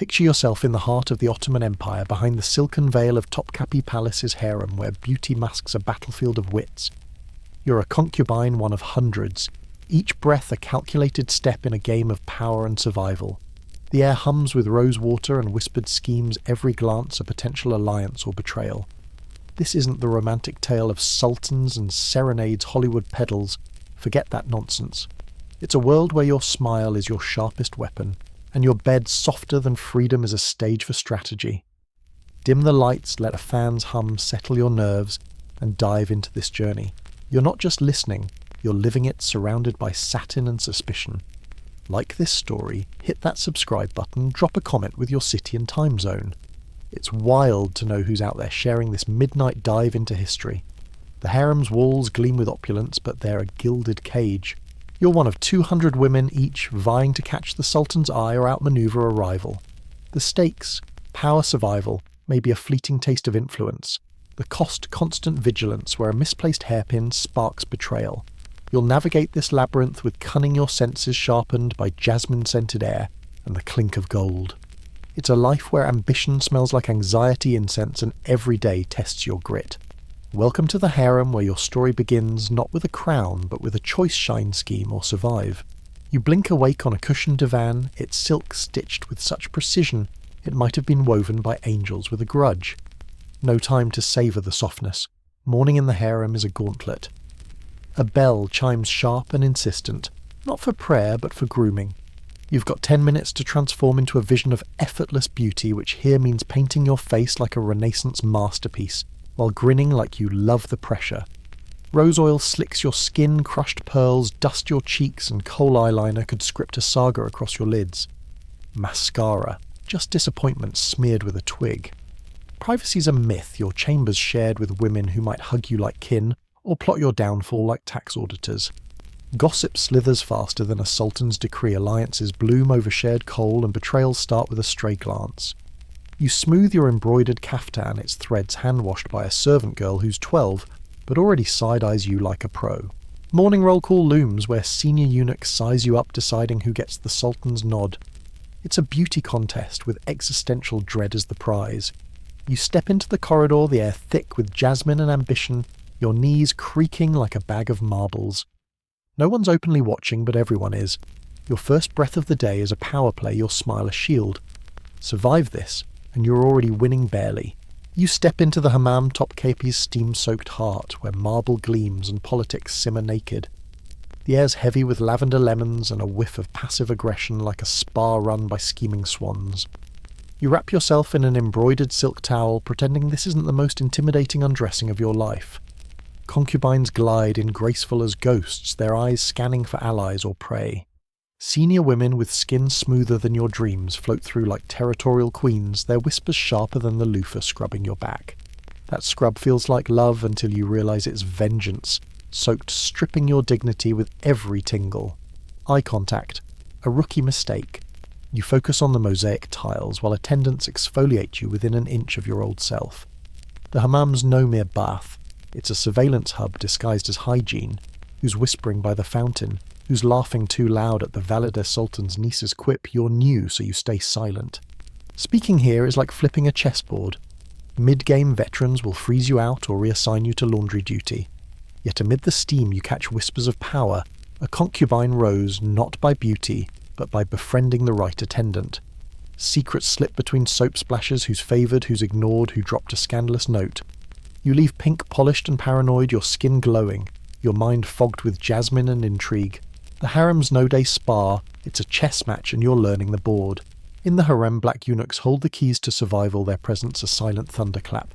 Picture yourself in the heart of the Ottoman Empire, behind the silken veil of Topkapi Palace's harem, where beauty masks a battlefield of wits. You're a concubine, one of hundreds, each breath a calculated step in a game of power and survival. The air hums with rosewater and whispered schemes, every glance a potential alliance or betrayal. This isn't the romantic tale of sultans and serenades Hollywood peddles. Forget that nonsense. It's a world where your smile is your sharpest weapon, and your bed softer than freedom is a stage for strategy. Dim the lights, let a fan's hum settle your nerves, and dive into this journey. You're not just listening, you're living it, surrounded by satin and suspicion. Like this story, hit that subscribe button, drop a comment with your city and time zone. It's wild to know who's out there sharing this midnight dive into history. The harem's walls gleam with opulence, but they're a gilded cage. You're one of 200 women, each vying to catch the Sultan's eye or outmaneuver a rival. The stakes, power, survival, may be a fleeting taste of influence. The cost, constant vigilance, where a misplaced hairpin sparks betrayal. You'll navigate this labyrinth with cunning, your senses sharpened by jasmine-scented air and the clink of gold. It's a life where ambition smells like anxiety incense and every day tests your grit. Welcome to the harem, where your story begins not with a crown but with a choice shine scheme or survive. You blink awake on a cushioned divan, its silk stitched with such precision it might have been woven by angels with a grudge. No time to savour the softness. Morning in the harem is a gauntlet. A bell chimes sharp and insistent, not for prayer but for grooming. You've got 10 minutes to transform into a vision of effortless beauty, which here means painting your face like a Renaissance masterpiece, while grinning like you love the pressure. Rose oil slicks your skin, crushed pearls dust your cheeks, and kohl eyeliner could script a saga across your lids. Mascara, just disappointment smeared with a twig. Privacy's a myth, your chambers shared with women who might hug you like kin, or plot your downfall like tax auditors. Gossip slithers faster than a sultan's decree, alliances bloom over shared coal, and betrayals start with a stray glance. You smooth your embroidered kaftan, its threads hand-washed by a servant girl who's 12, but already side-eyes you like a pro. Morning roll call looms, where senior eunuchs size you up, deciding who gets the sultan's nod. It's a beauty contest with existential dread as the prize. You step into the corridor, the air thick with jasmine and ambition, your knees creaking like a bag of marbles. No one's openly watching, but everyone is. Your first breath of the day is a power play, your smile a shield. Survive this, and you're already winning barely. You step into the hammam, Topkapi's steam-soaked heart, where marble gleams and politics simmer naked. The air's heavy with lavender lemons and a whiff of passive aggression, like a spa run by scheming swans. You wrap yourself in an embroidered silk towel, pretending this isn't the most intimidating undressing of your life. Concubines glide in graceful as ghosts, their eyes scanning for allies or prey. Senior women with skin smoother than your dreams float through like territorial queens, their whispers sharper than the loofah scrubbing your back. That scrub feels like love until you realise it's vengeance, soaked, stripping your dignity with every tingle. Eye contact. A rookie mistake. You focus on the mosaic tiles while attendants exfoliate you within an inch of your old self. The hammam's no mere bath. It's a surveillance hub disguised as hygiene, who's whispering by the fountain, who's laughing too loud at the Valide Sultan's niece's quip, "You're new, so you stay silent." Speaking here is like flipping a chessboard. Mid-game veterans will freeze you out or reassign you to laundry duty. Yet amid the steam you catch whispers of power. A concubine rose not by beauty, but by befriending the right attendant. Secrets slip between soap splashes, who's favoured, who's ignored, who dropped a scandalous note. You leave pink polished and paranoid, your skin glowing, your mind fogged with jasmine and intrigue. The harem's no-day spa, it's a chess match and you're learning the board. In the harem, black eunuchs hold the keys to survival, their presence a silent thunderclap.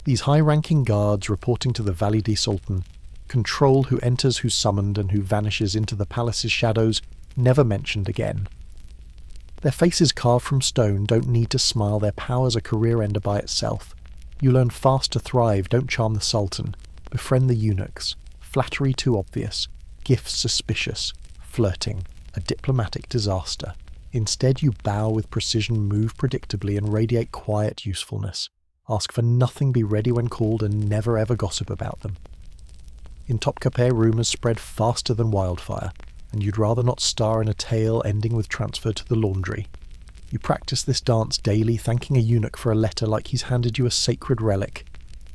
These high-ranking guards, reporting to the Valide Sultan, control who enters, who's summoned, and who vanishes into the palace's shadows, never mentioned again. Their faces carved from stone don't need to smile, their power's a career ender by itself. You learn fast to thrive, don't charm the sultan. Befriend the eunuchs. Flattery too obvious. Gifts suspicious. Flirting. A diplomatic disaster. Instead you bow with precision, move predictably, and radiate quiet usefulness. Ask for nothing, be ready when called, and never ever gossip about them. In Topkapi, rumours spread faster than wildfire, and you'd rather not star in a tale ending with transfer to the laundry. You practice this dance daily, thanking a eunuch for a letter like he's handed you a sacred relic.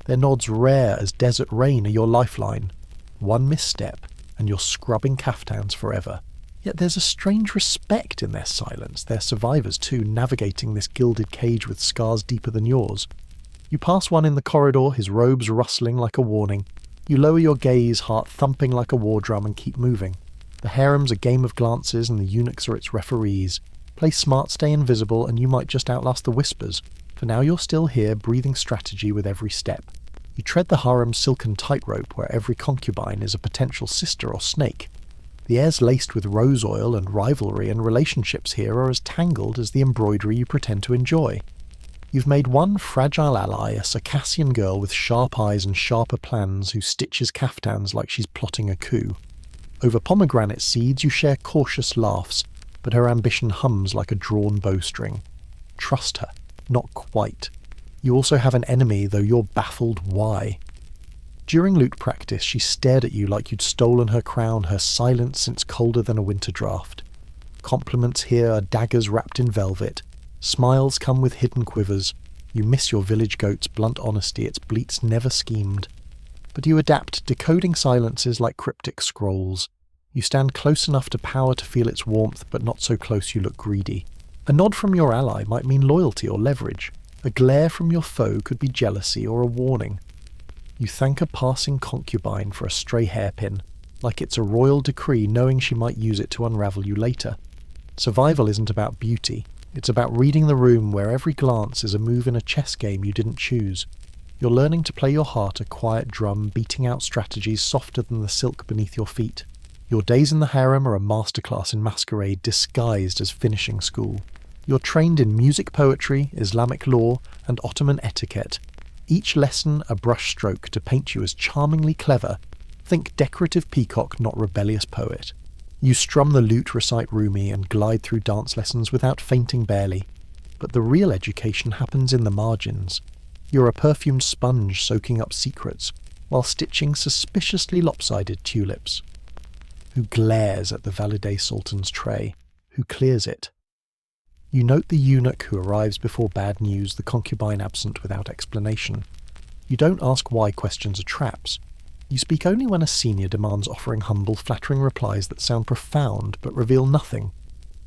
Their nods rare as desert rain are your lifeline. One misstep, and you're scrubbing caftans forever. Yet there's a strange respect in their silence. They're survivors too, navigating this gilded cage with scars deeper than yours. You pass one in the corridor, his robes rustling like a warning. You lower your gaze, heart thumping like a war drum, and keep moving. The harem's a game of glances, and the eunuchs are its referees. Play smart, stay invisible, and you might just outlast the whispers. For now you're still here, breathing strategy with every step. You tread the harem's silken tightrope, where every concubine is a potential sister or snake. The air's laced with rose oil and rivalry, and relationships here are as tangled as the embroidery you pretend to enjoy. You've made one fragile ally, a Circassian girl with sharp eyes and sharper plans who stitches caftans like she's plotting a coup. Over pomegranate seeds you share cautious laughs, but her ambition hums like a drawn bowstring. Trust her. Not quite. You also have an enemy, though you're baffled why. During lute practice, she stared at you like you'd stolen her crown, her silence since colder than a winter draft. Compliments here are daggers wrapped in velvet. Smiles come with hidden quivers. You miss your village goat's blunt honesty, its bleats never schemed. But you adapt, decoding silences like cryptic scrolls. You stand close enough to power to feel its warmth, but not so close you look greedy. A nod from your ally might mean loyalty or leverage. A glare from your foe could be jealousy or a warning. You thank a passing concubine for a stray hairpin, like it's a royal decree knowing she might use it to unravel you later. Survival isn't about beauty. It's about reading the room where every glance is a move in a chess game you didn't choose. You're learning to play your heart a quiet drum, beating out strategies softer than the silk beneath your feet. Your days in the harem are a masterclass in masquerade disguised as finishing school. You're trained in music, poetry, Islamic law, and Ottoman etiquette. Each lesson a brushstroke to paint you as charmingly clever. Think decorative peacock, not rebellious poet. You strum the lute, recite Rumi, and glide through dance lessons without fainting barely. But the real education happens in the margins. You're a perfumed sponge soaking up secrets, while stitching suspiciously lopsided tulips. Who glares at the Valide Sultan's tray? Who clears it? You note the eunuch who arrives before bad news, the concubine absent without explanation. You don't ask why questions are traps. You speak only when a senior demands, offering humble, flattering replies that sound profound but reveal nothing.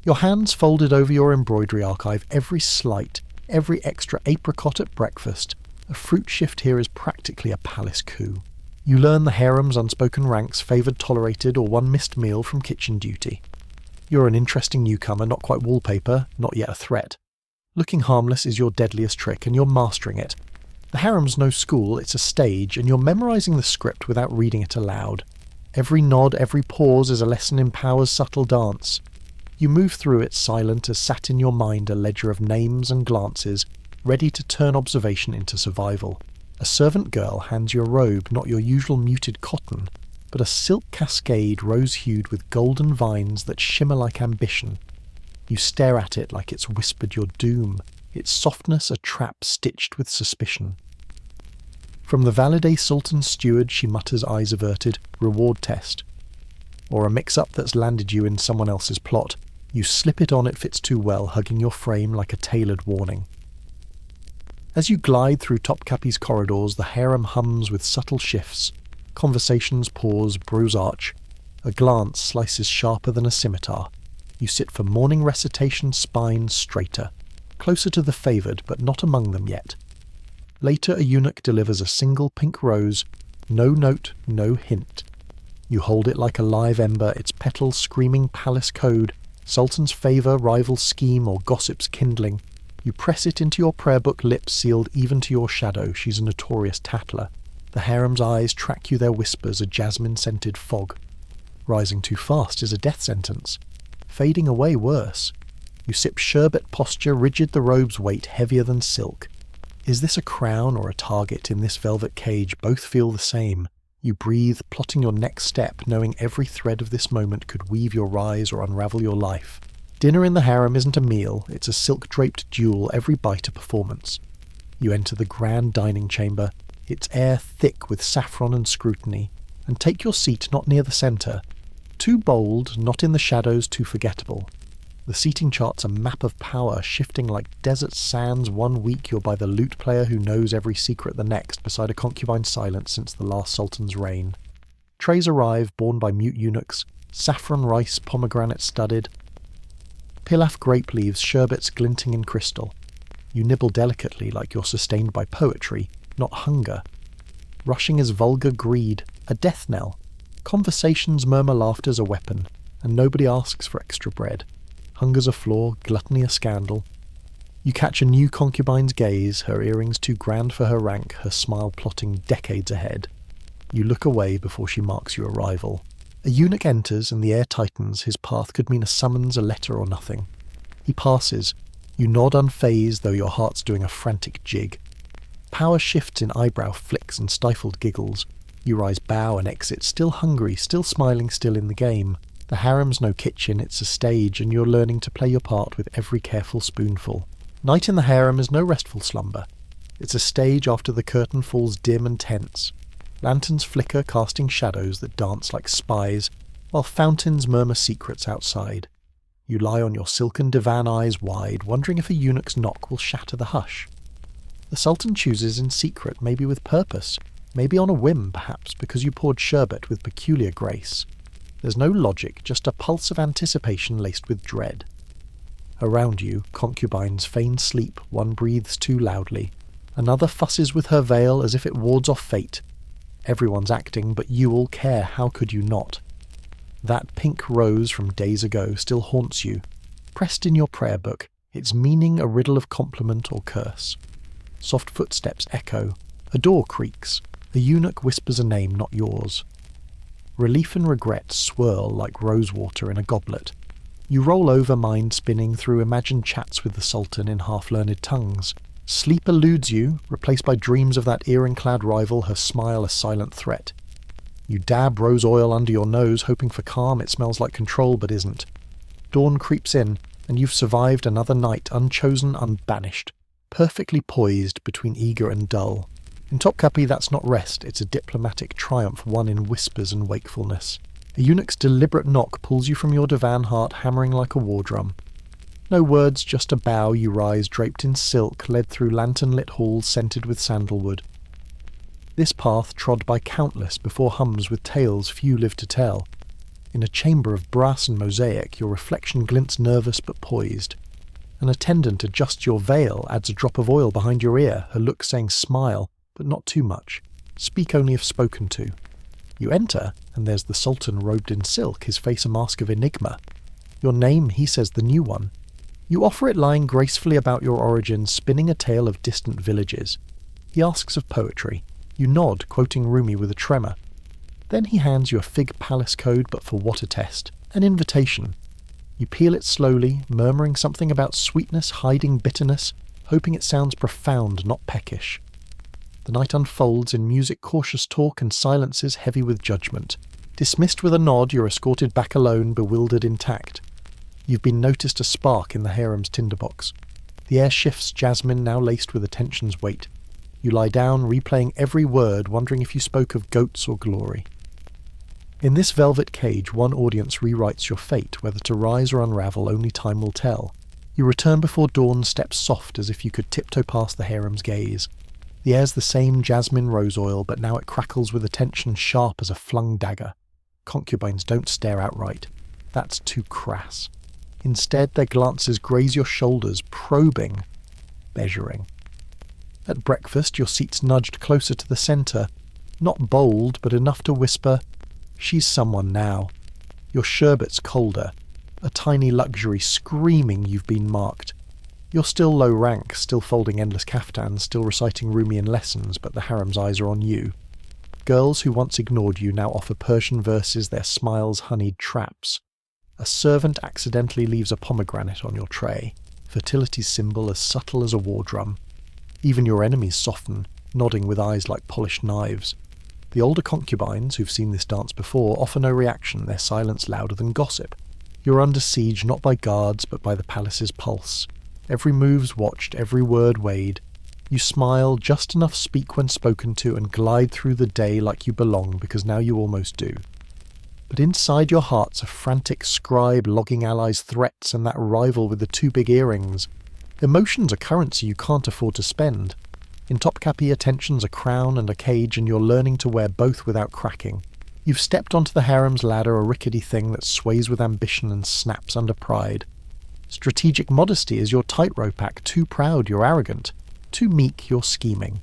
Your hands folded over your embroidery archive, every slight, every extra apricot at breakfast. A fruit shift here is practically a palace coup. You learn the harem's unspoken ranks, favoured, tolerated, or one missed meal from kitchen duty. You're an interesting newcomer, not quite wallpaper, not yet a threat. Looking harmless is your deadliest trick, and you're mastering it. The harem's no school, it's a stage, and you're memorising the script without reading it aloud. Every nod, every pause is a lesson in power's subtle dance. You move through it silent as sat in your mind a ledger of names and glances, ready to turn observation into survival. A servant girl hands you a robe, not your usual muted cotton, but a silk cascade rose-hued with golden vines that shimmer like ambition. You stare at it like it's whispered your doom, its softness a trap stitched with suspicion. From the Valide Sultan's steward she mutters, eyes averted, reward test. Or a mix-up that's landed you in someone else's plot. You slip it on, it fits too well, hugging your frame like a tailored warning. As you glide through Topkapi's corridors, the harem hums with subtle shifts. Conversations pause, brows arch. A glance slices sharper than a scimitar. You sit for morning recitation, spine straighter. Closer to the favoured, but not among them yet. Later a eunuch delivers a single pink rose. No note, no hint. You hold it like a live ember, its petals screaming palace code. Sultan's favour, rival scheme, or gossip's kindling. You press it into your prayer book, lips sealed even to your shadow. She's a notorious tattler. The harem's eyes track you their whispers, a jasmine-scented fog. Rising too fast is a death sentence. Fading away worse. You sip sherbet, posture rigid, the robe's weight heavier than silk. Is this a crown or a target in this velvet cage? Both feel the same. You breathe, plotting your next step, knowing every thread of this moment could weave your rise or unravel your life. Dinner in the harem isn't a meal, it's a silk-draped duel, every bite a performance. You enter the grand dining chamber, its air thick with saffron and scrutiny, and take your seat not near the centre. Too bold, not in the shadows, too forgettable. The seating chart's a map of power, shifting like desert sands. 1 week you're by the loot player who knows every secret the next, beside a concubine silent since the last sultan's reign. Trays arrive, borne by mute eunuchs, saffron rice, pomegranate studded, pilaf grape leaves, sherbets glinting in crystal. You nibble delicately like you're sustained by poetry, not hunger. Rushing is vulgar greed, a death knell. Conversations murmur laughter's a weapon, and nobody asks for extra bread. Hunger's a flaw, gluttony a scandal. You catch a new concubine's gaze, her earrings too grand for her rank, her smile plotting decades ahead. You look away before she marks your arrival. A eunuch enters and the air tightens. His path could mean a summons, a letter, or nothing. He passes. You nod unfazed, though your heart's doing a frantic jig. Power shifts in eyebrow flicks and stifled giggles. You rise, bow, and exit, still hungry, still smiling, still in the game. The harem's no kitchen, it's a stage, and you're learning to play your part with every careful spoonful. Night in the harem is no restful slumber. It's a stage after the curtain falls dim and tense. Lanterns flicker, casting shadows that dance like spies, while fountains murmur secrets outside. You lie on your silken divan, eyes wide, wondering if a eunuch's knock will shatter the hush. The sultan chooses in secret, maybe with purpose, maybe on a whim, perhaps, because you poured sherbet with peculiar grace. There's no logic, just a pulse of anticipation laced with dread. Around you, concubines feign sleep, one breathes too loudly. Another fusses with her veil as if it wards off fate. Everyone's acting, but you all care, how could you not? That pink rose from days ago still haunts you, pressed in your prayer book, its meaning a riddle of compliment or curse. Soft footsteps echo, a door creaks, a eunuch whispers a name not yours. Relief and regret swirl like rosewater in a goblet. You roll over, mind spinning through imagined chats with the sultan in half-learned tongues. Sleep eludes you, replaced by dreams of that earring-clad rival, her smile a silent threat. You dab rose oil under your nose, hoping for calm. It smells like control, but isn't. Dawn creeps in, and you've survived another night, unchosen, unbanished, perfectly poised between eager and dull. In Topkapi, that's not rest, it's a diplomatic triumph won in whispers and wakefulness. A eunuch's deliberate knock pulls you from your divan, heart hammering like a war drum. No words, just a bow. You rise, draped in silk, led through lantern-lit halls scented with sandalwood. This path trod by countless before hums with tales few live to tell. In a chamber of brass and mosaic, your reflection glints nervous but poised. An attendant adjusts your veil, adds a drop of oil behind your ear, her look saying smile, but not too much. Speak only if spoken to. You enter, and there's the sultan robed in silk, his face a mask of enigma. Your name, he says, the new one. You offer it lying gracefully about your origins, spinning a tale of distant villages. He asks of poetry. You nod, quoting Rumi with a tremor. Then he hands you a fig palace code, but for what a test. An invitation. You peel it slowly, murmuring something about sweetness hiding bitterness, hoping it sounds profound, not peckish. The night unfolds in music, cautious talk, and silences heavy with judgment. Dismissed with a nod, you're escorted back alone, bewildered intact. You've been noticed a spark in the harem's tinderbox. The air shifts, jasmine now laced with attention's weight. You lie down, replaying every word, wondering if you spoke of goats or glory. In this velvet cage, one audience rewrites your fate, whether to rise or unravel, only time will tell. You return before dawn, steps soft as if you could tiptoe past the harem's gaze. The air's the same jasmine rose oil, but now it crackles with attention sharp as a flung dagger. Concubines don't stare outright. That's too crass. Instead, their glances graze your shoulders, probing, measuring. At breakfast, your seat's nudged closer to the centre. Not bold, but enough to whisper, "She's someone now." Your sherbet's colder. A tiny luxury screaming you've been marked. You're still low rank, still folding endless kaftans, still reciting Rumian lessons, but the harem's eyes are on you. Girls who once ignored you now offer Persian verses, their smiles honeyed traps. A servant accidentally leaves a pomegranate on your tray, fertility's symbol as subtle as a war drum. Even your enemies soften, nodding with eyes like polished knives. The older concubines, who've seen this dance before, offer no reaction, their silence louder than gossip. You're under siege not by guards, but by the palace's pulse. Every move's watched, every word weighed. You smile, just enough speak when spoken to, and glide through the day like you belong, because now you almost do. But inside your heart's a frantic scribe logging allies' threats and that rival with the two big earrings. Emotions are currency you can't afford to spend. In Topkapi, attention's a crown and a cage, and you're learning to wear both without cracking. You've stepped onto the harem's ladder, a rickety thing that sways with ambition and snaps under pride. Strategic modesty is your tightrope act. Too proud, you're arrogant. Too meek, you're scheming.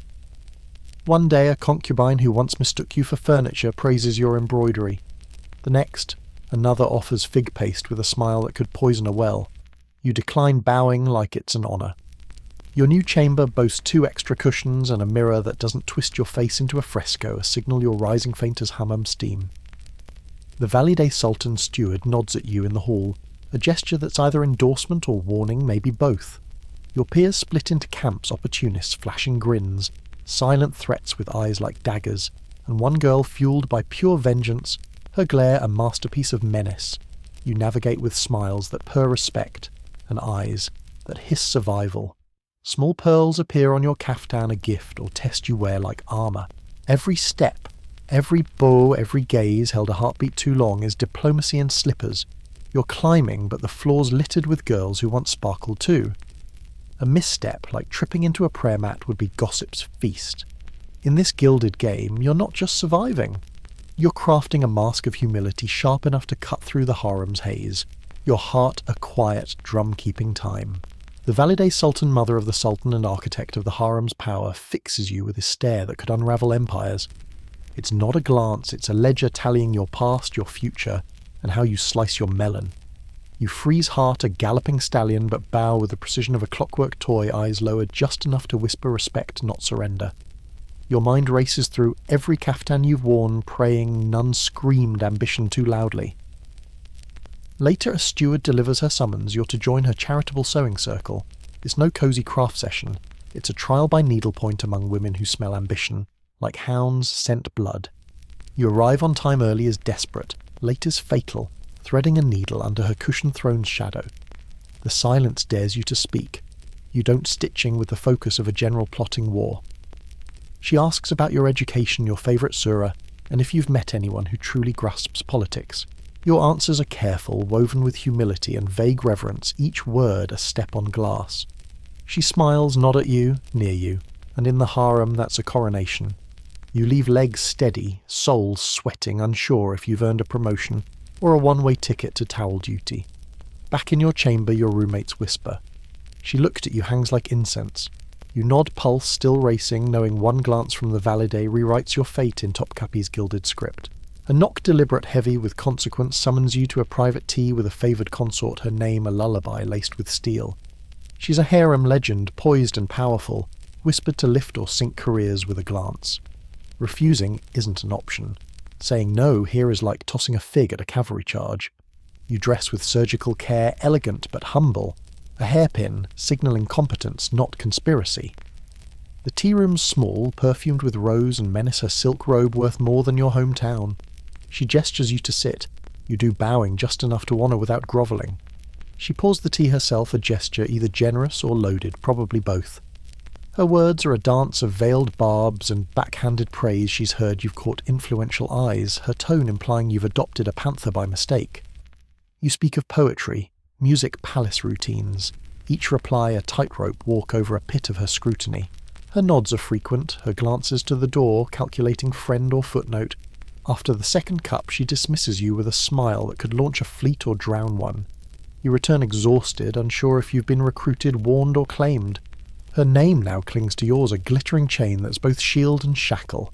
One day, a concubine who once mistook you for furniture praises your embroidery. The next, another offers fig paste with a smile that could poison a well. You decline bowing like it's an honour. Your new chamber boasts 2 extra cushions and a mirror that doesn't twist your face into a fresco, a signal you're rising faint as hammam steam. The Valide Sultan steward nods at you in the hall, a gesture that's either endorsement or warning, maybe both. Your peers split into camps, opportunists flashing grins, silent threats with eyes like daggers, and one girl fueled by pure vengeance, her glare a masterpiece of menace. You navigate with smiles that purr respect, and eyes that hiss survival. Small pearls appear on your kaftan, a gift or test you wear like armour. Every step, every bow, every gaze held a heartbeat too long is diplomacy in slippers. You're climbing, but the floor's littered with girls who want sparkle too. A misstep, like tripping into a prayer mat, would be gossip's feast. In this gilded game, you're not just surviving. You're crafting a mask of humility sharp enough to cut through the harem's haze. Your heart a quiet, drum-keeping time. The Valide Sultan, mother of the Sultan and architect of the harem's power, fixes you with a stare that could unravel empires. It's not a glance, it's a ledger tallying your past, your future, and how you slice your melon. You freeze heart a galloping stallion, but bow with the precision of a clockwork toy, eyes lowered just enough to whisper respect, not surrender. Your mind races through every kaftan you've worn, praying none screamed ambition too loudly. Later, a steward delivers her summons. You're to join her charitable sewing circle. It's no cosy craft session. It's a trial by needlepoint among women who smell ambition, like hounds scent blood. You arrive on time early as desperate, late as fatal, threading a needle under her cushion throne's shadow. The silence dares you to speak. You don't stitching with the focus of a general plotting war. She asks about your education, your favourite surah, and if you've met anyone who truly grasps politics. Your answers are careful, woven with humility and vague reverence, each word a step on glass. She smiles, nod at you, near you, and in the harem that's a coronation. You leave legs steady, souls sweating, unsure if you've earned a promotion or a one-way ticket to towel duty. Back in your chamber, your roommates whisper. She looked at you, hangs like incense. You nod, pulse still racing, knowing one glance from the Valide rewrites your fate in Topkapi's gilded script. A knock deliberate heavy with consequence summons you to a private tea with a favoured consort, her name a lullaby laced with steel. She's a harem legend, poised and powerful, whispered to lift or sink careers with a glance. Refusing isn't an option. Saying no here is like tossing a fig at a cavalry charge. You dress with surgical care, elegant but humble, a hairpin signalling competence, not conspiracy. The tea room's small, perfumed with rose, and menace her silk robe worth more than your hometown. She gestures you to sit. You do bowing just enough to honour without grovelling. She pours the tea herself, a gesture either generous or loaded, probably both. Her words are a dance of veiled barbs and backhanded praise. She's heard you've caught influential eyes, her tone implying you've adopted a panther by mistake. You speak of poetry, music palace routines, each reply a tightrope walk over a pit of her scrutiny. Her nods are frequent, her glances to the door, calculating friend or footnote. After the second cup, she dismisses you with a smile that could launch a fleet or drown one. You return exhausted, unsure if you've been recruited, warned or claimed. Her name now clings to yours, a glittering chain that's both shield and shackle.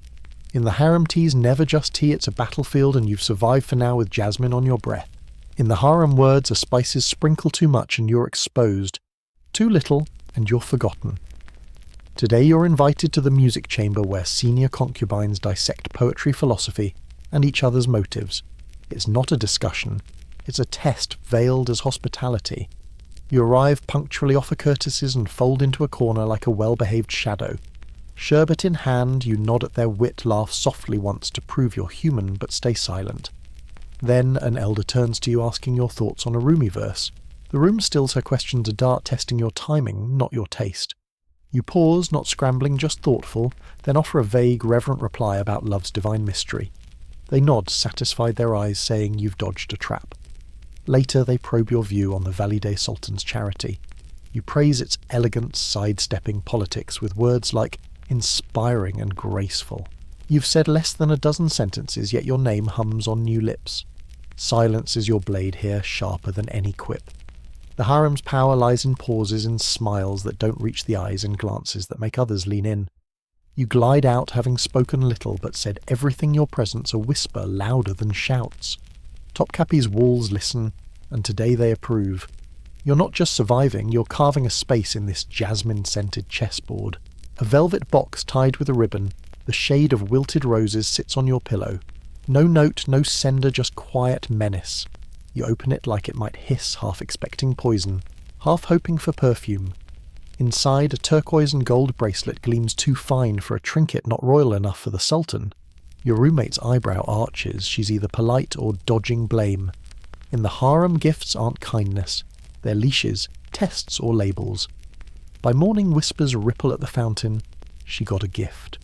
In the harem, tea's never just tea, it's a battlefield, and you've survived for now with jasmine on your breath. In the harem, words are spices sprinkle too much and you're exposed. Too little and you're forgotten. Today you're invited to the music chamber where senior concubines dissect poetry, philosophy, and each other's motives. It's not a discussion. It's a test veiled as hospitality. You arrive punctually, offer courtesies, and fold into a corner like a well-behaved shadow. Sherbet in hand, you nod at their wit, laugh softly once to prove you're human, but stay silent. Then an elder turns to you asking your thoughts on a Rumi verse. The room stills her questions, a dart testing your timing, not your taste. You pause, not scrambling, just thoughtful, then offer a vague, reverent reply about love's divine mystery. They nod, satisfied, their eyes saying you've dodged a trap. Later they probe your view on the Valide Sultan's charity. You praise its elegant, sidestepping politics with words like inspiring and graceful. You've said less than a dozen sentences, yet your name hums on new lips. Silence is your blade here, sharper than any quip. The harem's power lies in pauses, in smiles that don't reach the eyes, and glances that make others lean in. You glide out, having spoken little, but said everything your presence a whisper louder than shouts. Topkapi's walls listen, and today they approve. You're not just surviving, you're carving a space in this jasmine-scented chessboard. A velvet box tied with a ribbon, the shade of wilted roses sits on your pillow. No note, no sender, just quiet menace. You open it like it might hiss, half expecting poison, half hoping for perfume. Inside, a turquoise and gold bracelet gleams too fine for a trinket not royal enough for the Sultan. Your roommate's eyebrow arches, she's either polite or dodging blame. In the harem, gifts aren't kindness. They're leashes, tests or labels. By morning, whispers ripple at the fountain. She got a gift.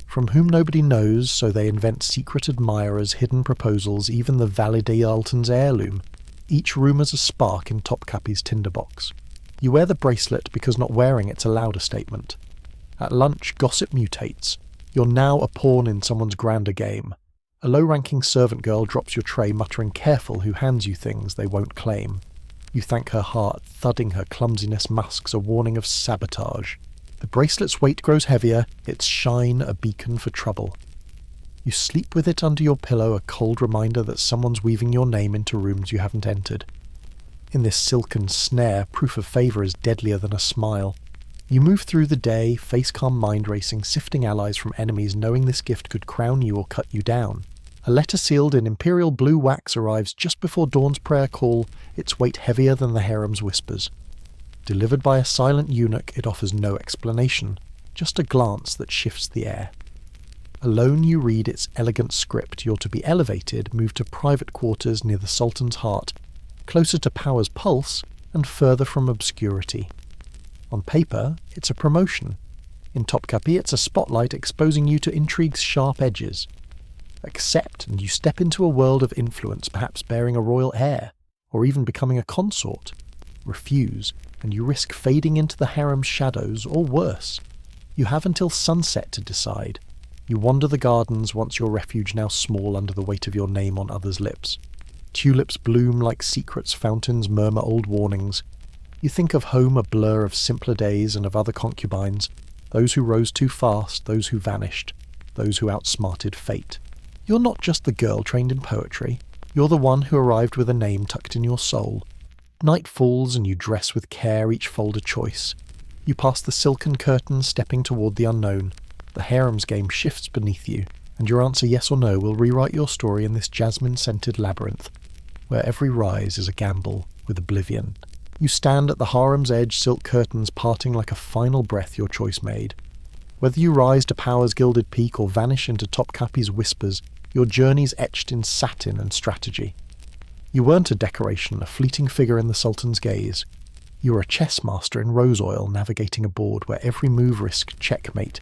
From whom nobody knows, so they invent secret admirers, hidden proposals, even the Valide Sultan's heirloom. Each rumour's a spark in Topkapi's tinderbox. You wear the bracelet because not wearing it's a louder statement. At lunch, gossip mutates. You're now a pawn in someone's grander game. A low-ranking servant girl drops your tray, muttering careful who hands you things they won't claim. You thank her heart, thudding her clumsiness masks a warning of sabotage. The bracelet's weight grows heavier, its shine a beacon for trouble. You sleep with it under your pillow, a cold reminder that someone's weaving your name into rooms you haven't entered. In this silken snare, proof of favour is deadlier than a smile. You move through the day, face calm, mind racing, sifting allies from enemies, knowing this gift could crown you or cut you down. A letter sealed in imperial blue wax arrives just before dawn's prayer call, its weight heavier than the harem's whispers. Delivered by a silent eunuch, it offers no explanation, just a glance that shifts the air. Alone you read its elegant script. You're to be elevated, moved to private quarters near the Sultan's heart, closer to power's pulse and further from obscurity. On paper, it's a promotion. In Topkapi, it's a spotlight exposing you to intrigue's sharp edges. Accept, and you step into a world of influence, perhaps bearing a royal heir, or even becoming a consort. Refuse, and you risk fading into the harem's shadows, or worse. You have until sunset to decide. You wander the gardens, once your refuge now small under the weight of your name on others' lips. Tulips bloom like secrets, fountains murmur old warnings. You think of home a blur of simpler days and of other concubines, those who rose too fast, those who vanished, those who outsmarted fate. You're not just the girl trained in poetry, you're the one who arrived with a name tucked in your soul. Night falls and you dress with care, each fold a choice. You pass the silken curtain, stepping toward the unknown. The harem's game shifts beneath you, and your answer yes or no will rewrite your story in this jasmine-scented labyrinth, where every rise is a gamble with oblivion. You stand at the harem's edge, silk curtains parting like a final breath your choice made. Whether you rise to power's gilded peak or vanish into Topkapi's whispers, your journey's etched in satin and strategy. You weren't a decoration, a fleeting figure in the Sultan's gaze. You were a chess master in rose oil, navigating a board where every move risked checkmate.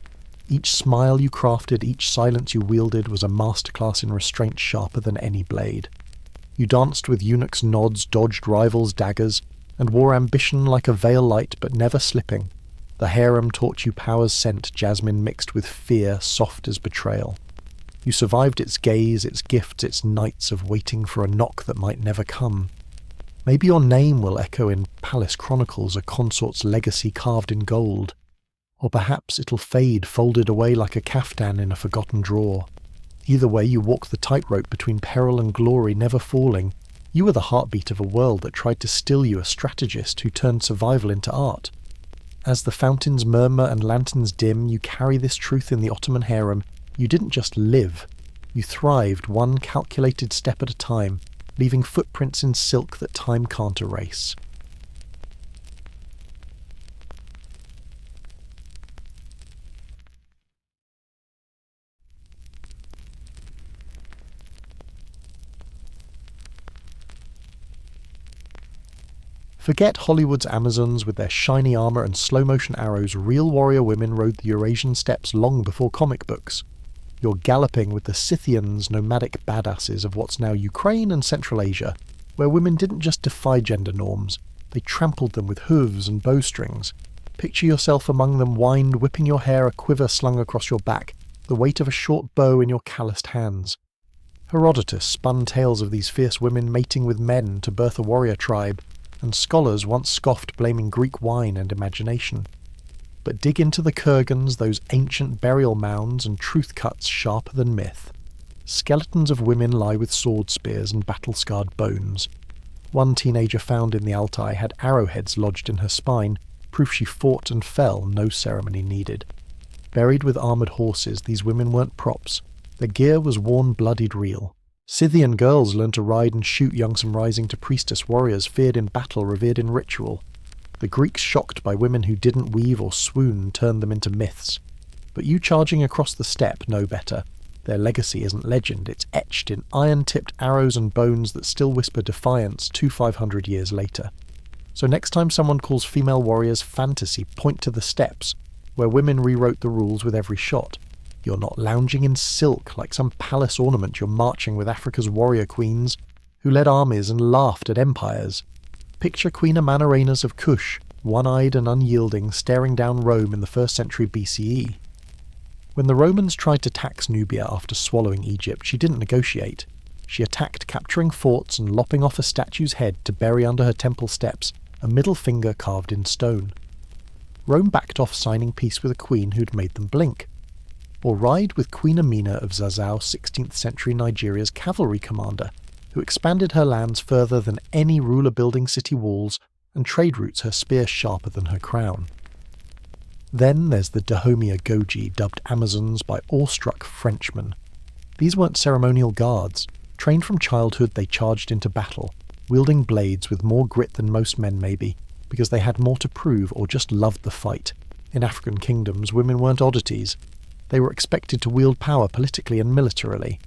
Each smile you crafted, each silence you wielded was a masterclass in restraint sharper than any blade. You danced with eunuchs' nods, dodged rivals' daggers, and wore ambition like a veil light but never slipping. The harem taught you power's scent, jasmine mixed with fear, soft as betrayal. You survived its gaze, its gifts, its nights of waiting for a knock that might never come. Maybe your name will echo in palace chronicles, a consort's legacy carved in gold. Or perhaps it'll fade, folded away like a kaftan in a forgotten drawer. Either way, you walk the tightrope between peril and glory, never falling. You were the heartbeat of a world that tried to still you, a strategist who turned survival into art. As the fountains murmur and lanterns dim, you carry this truth in the Ottoman harem. You didn't just live. You thrived, one calculated step at a time, leaving footprints in silk that time can't erase. Forget Hollywood's Amazons with their shiny armour and slow-motion arrows. Real warrior women rode the Eurasian steppes long before comic books. You're galloping with the Scythians, nomadic badasses of what's now Ukraine and Central Asia, where women didn't just defy gender norms, they trampled them with hooves and bowstrings. Picture yourself among them, whined, whipping your hair, a quiver slung across your back, the weight of a short bow in your calloused hands. Herodotus spun tales of these fierce women mating with men to birth a warrior tribe, and scholars once scoffed, blaming Greek wine and imagination. But dig into the kurgans, those ancient burial mounds, and truth cuts sharper than myth. Skeletons of women lie with sword spears and battle-scarred bones. One teenager found in the Altai had arrowheads lodged in her spine, proof she fought and fell, no ceremony needed. Buried with armoured horses, these women weren't props. Their gear was worn bloodied real. Scythian girls learned to ride and shoot young some rising to priestess warriors, feared in battle, revered in ritual. The Greeks, shocked by women who didn't weave or swoon, turned them into myths. But you charging across the steppe know better. Their legacy isn't legend, it's etched in iron-tipped arrows and bones that still whisper defiance 500 years later. So next time someone calls female warriors fantasy, point to the steppes, where women rewrote the rules with every shot. You're not lounging in silk like some palace ornament, you're marching with Africa's warrior queens, who led armies and laughed at empires. Picture Queen Amanirenas of Kush, one-eyed and unyielding, staring down Rome in the 1st century BCE. When the Romans tried to tax Nubia after swallowing Egypt, she didn't negotiate. She attacked, capturing forts and lopping off a statue's head to bury under her temple steps a middle finger carved in stone. Rome backed off, signing peace with a queen who'd made them blink. Or ride with Queen Amina of Zazzau, 16th century Nigeria's cavalry commander, who expanded her lands further than any ruler building city walls and trade routes her spear sharper than her crown. Then there's the Dahomey Goji, dubbed Amazons by awestruck Frenchmen. These weren't ceremonial guards. Trained from childhood, they charged into battle, wielding blades with more grit than most men maybe, because they had more to prove or just loved the fight. In African kingdoms, women weren't oddities. They were expected to wield power politically and militarily.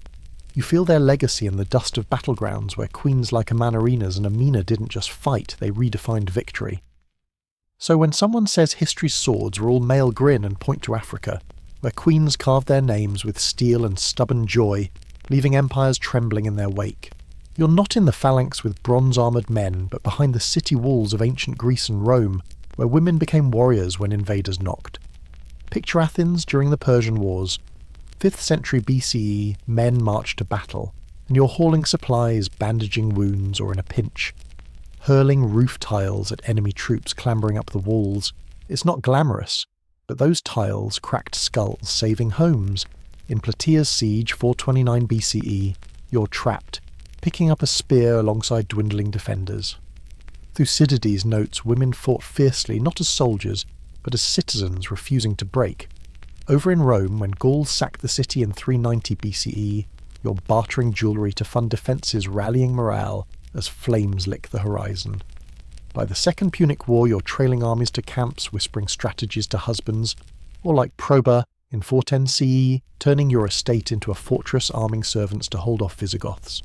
You feel their legacy in the dust of battlegrounds where queens like Amanirenas and Amina didn't just fight, they redefined victory. So when someone says history's swords are all male grin and point to Africa, where queens carved their names with steel and stubborn joy, leaving empires trembling in their wake, you're not in the phalanx with bronze-armoured men, but behind the city walls of ancient Greece and Rome, where women became warriors when invaders knocked. Picture Athens during the Persian Wars. 5th century BCE, men marched to battle, and you're hauling supplies, bandaging wounds, or in a pinch. Hurling roof tiles at enemy troops clambering up the walls. It's not glamorous, but those tiles cracked skulls, saving homes. In Plataea's siege, 429 BCE, you're trapped, picking up a spear alongside dwindling defenders. Thucydides notes women fought fiercely not as soldiers, but as citizens refusing to break. Over in Rome, when Gauls sacked the city in 390 BCE, you're bartering jewellery to fund defences, rallying morale as flames lick the horizon. By the Second Punic War, you're trailing armies to camps, whispering strategies to husbands, or like Proba in 410 CE, turning your estate into a fortress arming servants to hold off Visigoths.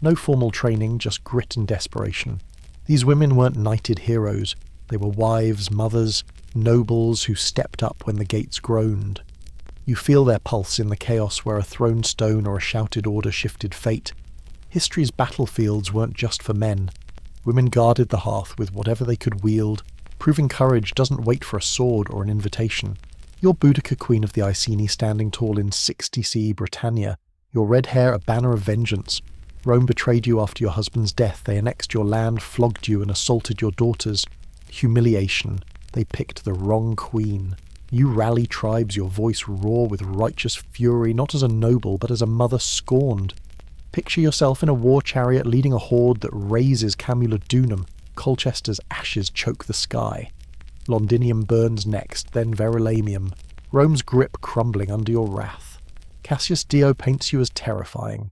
No formal training, just grit and desperation. These women weren't knighted heroes. They were wives, mothers, nobles who stepped up when the gates groaned. You feel their pulse in the chaos where a thrown stone or a shouted order shifted fate. History's battlefields weren't just for men. Women guarded the hearth with whatever they could wield, proving courage doesn't wait for a sword or an invitation. You're Boudica, queen of the Iceni, standing tall in 60 CE Britannia, your red hair a banner of vengeance. Rome betrayed you after your husband's death. They annexed your land, flogged you, and assaulted your daughters. Humiliation. They picked the wrong queen. You rally tribes, your voice roar with righteous fury, not as a noble, but as a mother scorned. Picture yourself in a war chariot leading a horde that razes Camulodunum. Colchester's ashes choke the sky. Londinium burns next, then Verulamium. Rome's grip crumbling under your wrath. Cassius Dio paints you as terrifying.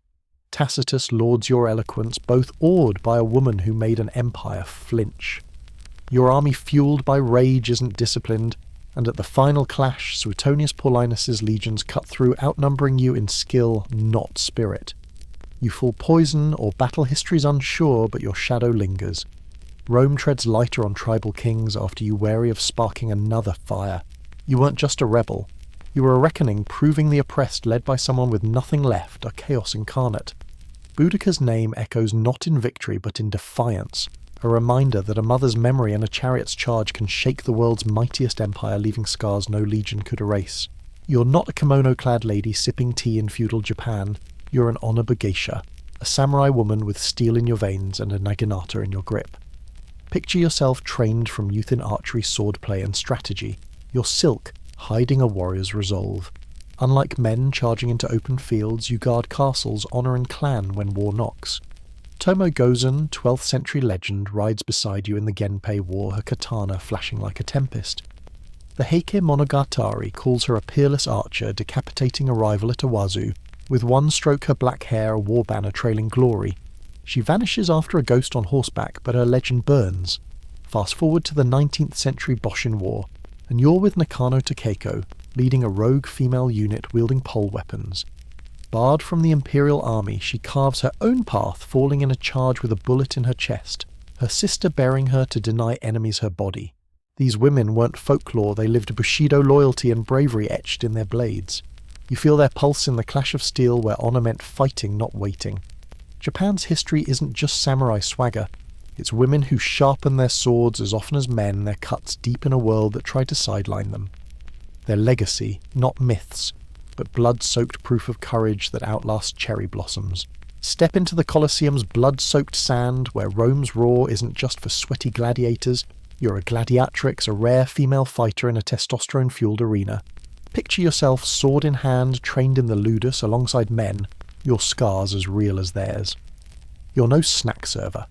Tacitus lauds your eloquence, both awed by a woman who made an empire flinch. Your army fueled by rage isn't disciplined, and at the final clash, Suetonius Paulinus's legions cut through, outnumbering you in skill, not spirit. You fall poison or battle history's unsure, but your shadow lingers. Rome treads lighter on tribal kings after you wary of sparking another fire. You weren't just a rebel. You were a reckoning proving the oppressed led by someone with nothing left, a chaos incarnate. Boudica's name echoes not in victory but in defiance, a reminder that a mother's memory and a chariot's charge can shake the world's mightiest empire, leaving scars no legion could erase. You're not a kimono-clad lady sipping tea in feudal Japan. You're an honobu geisha, a samurai woman with steel in your veins and a naginata in your grip. Picture yourself trained from youth in archery, swordplay and strategy. You're silk, hiding a warrior's resolve. Unlike men charging into open fields, you guard castles, honour and clan when war knocks. Tomo Gozen, 12th century legend, rides beside you in the Genpei War, her katana flashing like a tempest. The Heike Monogatari calls her a peerless archer, decapitating a rival at Owazu, with one stroke her black hair a war banner trailing glory. She vanishes after a ghost on horseback, but her legend burns. Fast forward to the 19th century Boshin War, and you're with Nakano Takeko, leading a rogue female unit wielding pole weapons. Barred from the Imperial Army, she carves her own path, falling in a charge with a bullet in her chest, her sister bearing her to deny enemies her body. These women weren't folklore, they lived Bushido loyalty and bravery etched in their blades. You feel their pulse in the clash of steel where honour meant fighting, not waiting. Japan's history isn't just samurai swagger. It's women who sharpen their swords as often as men, their cuts deep in a world that tried to sideline them. Their legacy, not myths, but blood-soaked proof of courage that outlasts cherry blossoms. Step into the Colosseum's blood-soaked sand, where Rome's roar isn't just for sweaty gladiators. You're a gladiatrix, a rare female fighter in a testosterone-fueled arena. Picture yourself sword in hand, trained in the ludus alongside men, your scars as real as theirs. You're no snack server.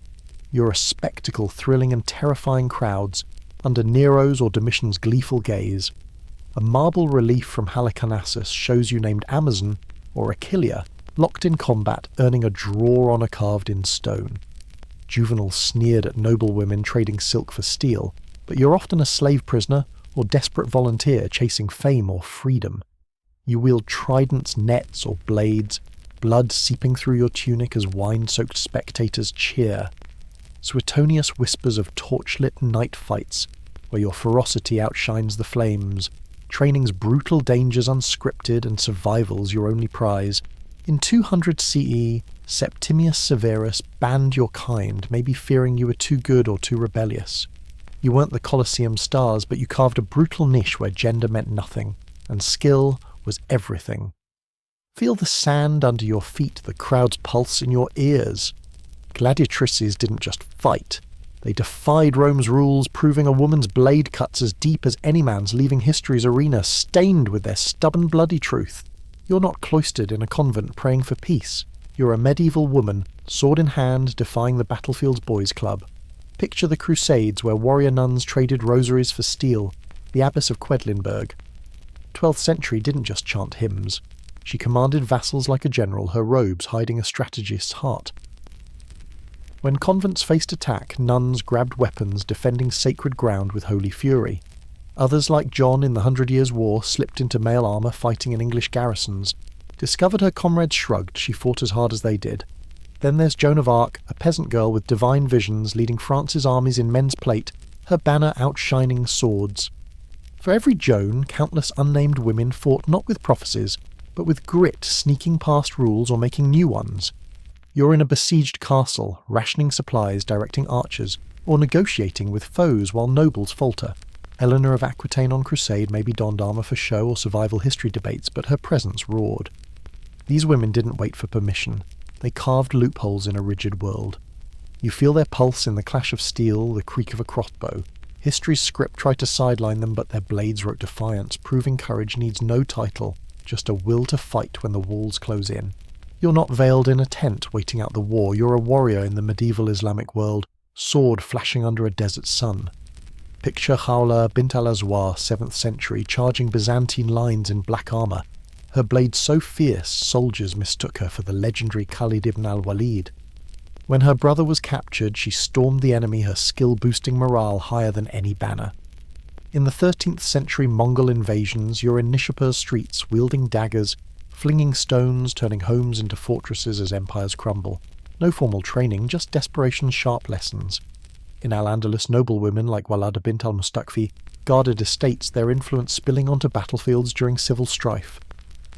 You're a spectacle thrilling and terrifying crowds, under Nero's or Domitian's gleeful gaze. A marble relief from Halicarnassus shows you named Amazon, or Achillea, locked in combat, earning a draw honour carved in stone. Juvenal sneered at noble women trading silk for steel, but you're often a slave prisoner or desperate volunteer chasing fame or freedom. You wield tridents, nets or blades, blood seeping through your tunic as wine-soaked spectators cheer. Suetonius whispers of torchlit night fights, where your ferocity outshines the flames, training's brutal dangers unscripted and survival's your only prize. In 200 CE, Septimius Severus banned your kind, maybe fearing you were too good or too rebellious. You weren't the Colosseum stars, but you carved a brutal niche where gender meant nothing, and skill was everything. Feel the sand under your feet, the crowd's pulse in your ears. Gladiatrices didn't just fight. They defied Rome's rules, proving a woman's blade cuts as deep as any man's, leaving history's arena stained with their stubborn bloody truth. You're not cloistered in a convent praying for peace. You're a medieval woman, sword in hand, defying the battlefield's boys' club. Picture the Crusades, where warrior nuns traded rosaries for steel, the abbess of Quedlinburg. 12th century didn't just chant hymns. She commanded vassals like a general, her robes hiding a strategist's heart. When convents faced attack, nuns grabbed weapons, defending sacred ground with holy fury. Others, like John in the 100 Years' War, slipped into mail armour fighting in English garrisons. Discovered her comrades shrugged, she fought as hard as they did. Then there's Joan of Arc, a peasant girl with divine visions, leading France's armies in men's plate, her banner outshining swords. For every Joan, countless unnamed women fought not with prophecies, but with grit, sneaking past rules or making new ones. You're in a besieged castle, rationing supplies, directing archers, or negotiating with foes while nobles falter. Eleanor of Aquitaine on crusade maybe donned armour for show or survival history debates, but her presence roared. These women didn't wait for permission. They carved loopholes in a rigid world. You feel their pulse in the clash of steel, the creak of a crossbow. History's script tried to sideline them, but their blades wrote defiance, proving courage needs no title, just a will to fight when the walls close in. You're not veiled in a tent waiting out the war, you're a warrior in the medieval Islamic world, sword flashing under a desert sun. Picture Khawla bint al-Azwar, 7th century, charging Byzantine lines in black armour. Her blade so fierce, soldiers mistook her for the legendary Khalid ibn al-Walid. When her brother was captured, she stormed the enemy, her skill boosting morale higher than any banner. In the 13th century Mongol invasions, you're in Nishapur's streets, wielding daggers, flinging stones, turning homes into fortresses as empires crumble. No formal training, just desperation's sharp lessons. In Al-Andalus, noblewomen like Walada bint al-Mustakfi guarded estates, their influence spilling onto battlefields during civil strife.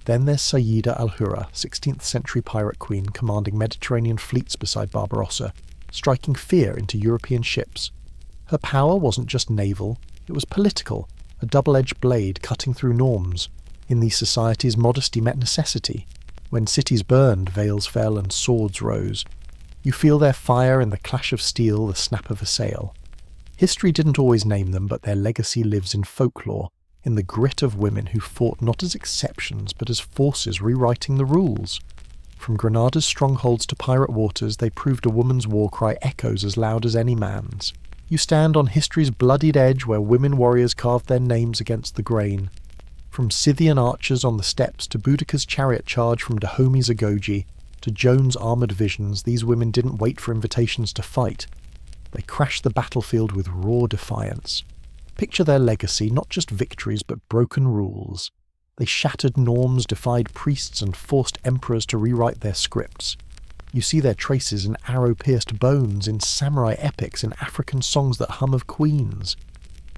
Then there's Sayyida al-Hurra, 16th century pirate queen commanding Mediterranean fleets beside Barbarossa, striking fear into European ships. Her power wasn't just naval, it was political, a double-edged blade cutting through norms. In these societies, modesty met necessity. When cities burned, veils fell and swords rose. You feel their fire in the clash of steel, the snap of a sail. History didn't always name them, but their legacy lives in folklore, in the grit of women who fought not as exceptions, but as forces rewriting the rules. From Granada's strongholds to pirate waters, they proved a woman's war cry echoes as loud as any man's. You stand on history's bloodied edge where women warriors carved their names against the grain. From Scythian archers on the steppes to Boudicca's chariot charge from Dahome's Agoge to Joan's armoured visions, these women didn't wait for invitations to fight. They crashed the battlefield with raw defiance. Picture their legacy, not just victories but broken rules. They shattered norms, defied priests and forced emperors to rewrite their scripts. You see their traces in arrow-pierced bones, in samurai epics, in African songs that hum of queens.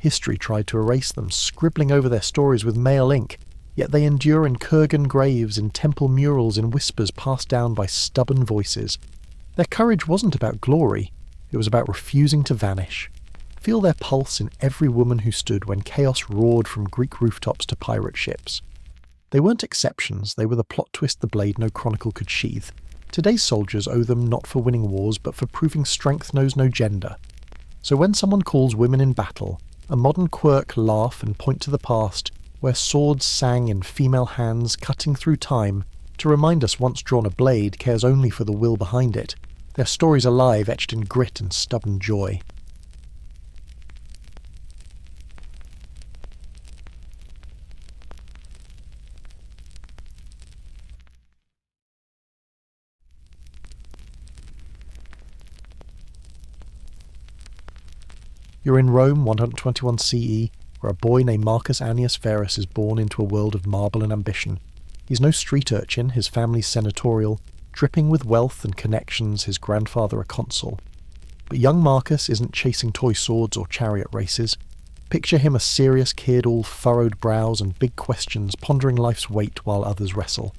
History tried to erase them, scribbling over their stories with male ink, yet they endure in kurgan graves, in temple murals, in whispers passed down by stubborn voices. Their courage wasn't about glory, it was about refusing to vanish. Feel their pulse in every woman who stood when chaos roared from Greek rooftops to pirate ships. They weren't exceptions, they were the plot twist the blade no chronicle could sheathe. Today's soldiers owe them not for winning wars, but for proving strength knows no gender. So when someone calls women in battle, a modern quirk laugh and point to the past, where swords sang in female hands cutting through time, to remind us once drawn a blade cares only for the will behind it, their stories alive etched in grit and stubborn joy. You're in Rome 121 CE, where a boy named Marcus Annius Verus is born into a world of marble and ambition. He's no street urchin, his family's senatorial, dripping with wealth and connections, his grandfather a consul. But young Marcus isn't chasing toy swords or chariot races. Picture him a serious kid, all furrowed brows and big questions, pondering life's weight while others wrestle.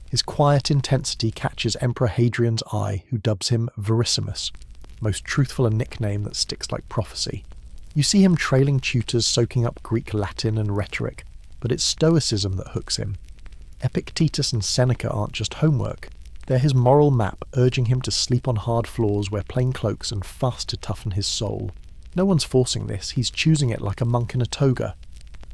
His quiet intensity catches Emperor Hadrian's eye, who dubs him Verissimus, most truthful a nickname that sticks like prophecy. You see him trailing tutors soaking up Greek Latin and rhetoric, but it's stoicism that hooks him. Epictetus and Seneca aren't just homework, they're his moral map urging him to sleep on hard floors, wear plain cloaks and fast to toughen his soul. No one's forcing this, he's choosing it like a monk in a toga.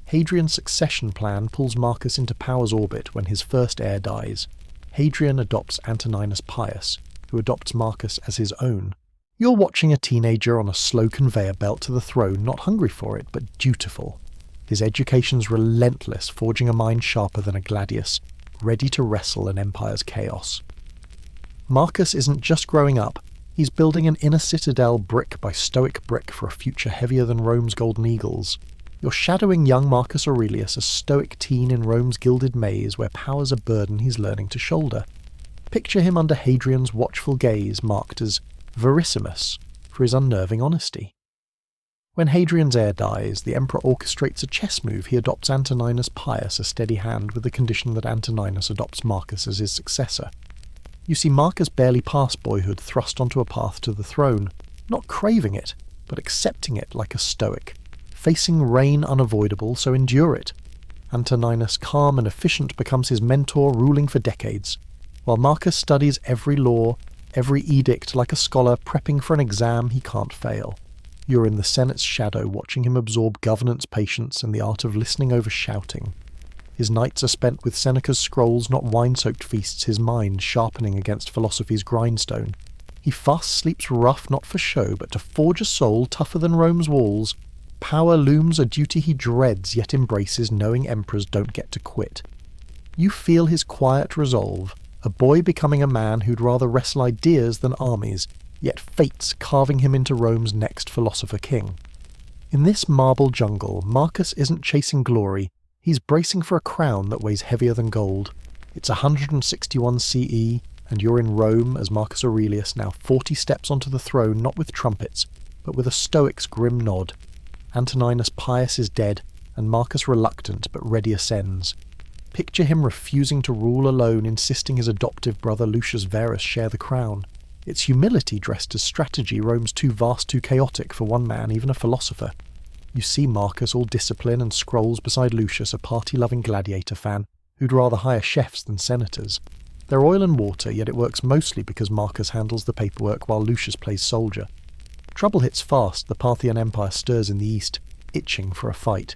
Hadrian's succession plan pulls Marcus into power's orbit when his first heir dies. Hadrian adopts Antoninus Pius, who adopts Marcus as his own. You're watching a teenager on a slow conveyor belt to the throne, not hungry for it, but dutiful. His education's relentless, forging a mind sharper than a gladius, ready to wrestle an empire's chaos. Marcus isn't just growing up, he's building an inner citadel brick by stoic brick for a future heavier than Rome's golden eagles. You're shadowing young Marcus Aurelius, a stoic teen in Rome's gilded maze where power's a burden he's learning to shoulder. Picture him under Hadrian's watchful gaze, marked as Verissimus for his unnerving honesty. When Hadrian's heir dies, the emperor orchestrates a chess move. He adopts Antoninus Pius, a steady hand, with the condition that Antoninus adopts Marcus as his successor. You see Marcus barely past boyhood thrust onto a path to the throne, not craving it, but accepting it like a stoic. Facing reign unavoidable, so endure it. Antoninus, calm and efficient, becomes his mentor, ruling for decades, while Marcus studies every law, every edict like a scholar prepping for an exam he can't fail. You're in the Senate's shadow, watching him absorb governance, patience, and the art of listening over shouting. His nights are spent with Seneca's scrolls, not wine-soaked feasts, his mind sharpening against philosophy's grindstone. He fasts, sleeps rough, not for show, but to forge a soul tougher than Rome's walls. Power looms a duty he dreads, yet embraces, knowing emperors don't get to quit. You feel his quiet resolve, a boy becoming a man who'd rather wrestle ideas than armies, yet fate's carving him into Rome's next philosopher king. In this marble jungle, Marcus isn't chasing glory, he's bracing for a crown that weighs heavier than gold. It's 161 CE, and you're in Rome as Marcus Aurelius, now 40 steps onto the throne, not with trumpets, but with a stoic's grim nod. Antoninus Pius is dead, and Marcus reluctant but ready ascends. Picture him refusing to rule alone, insisting his adoptive brother Lucius Verus share the crown. It's humility dressed as strategy. Rome's too vast, too chaotic for one man, even a philosopher. You see Marcus, all discipline and scrolls, beside Lucius, a party-loving gladiator fan, who'd rather hire chefs than senators. They're oil and water, yet it works mostly because Marcus handles the paperwork while Lucius plays soldier. Trouble hits fast. The Parthian Empire stirs in the east, itching for a fight.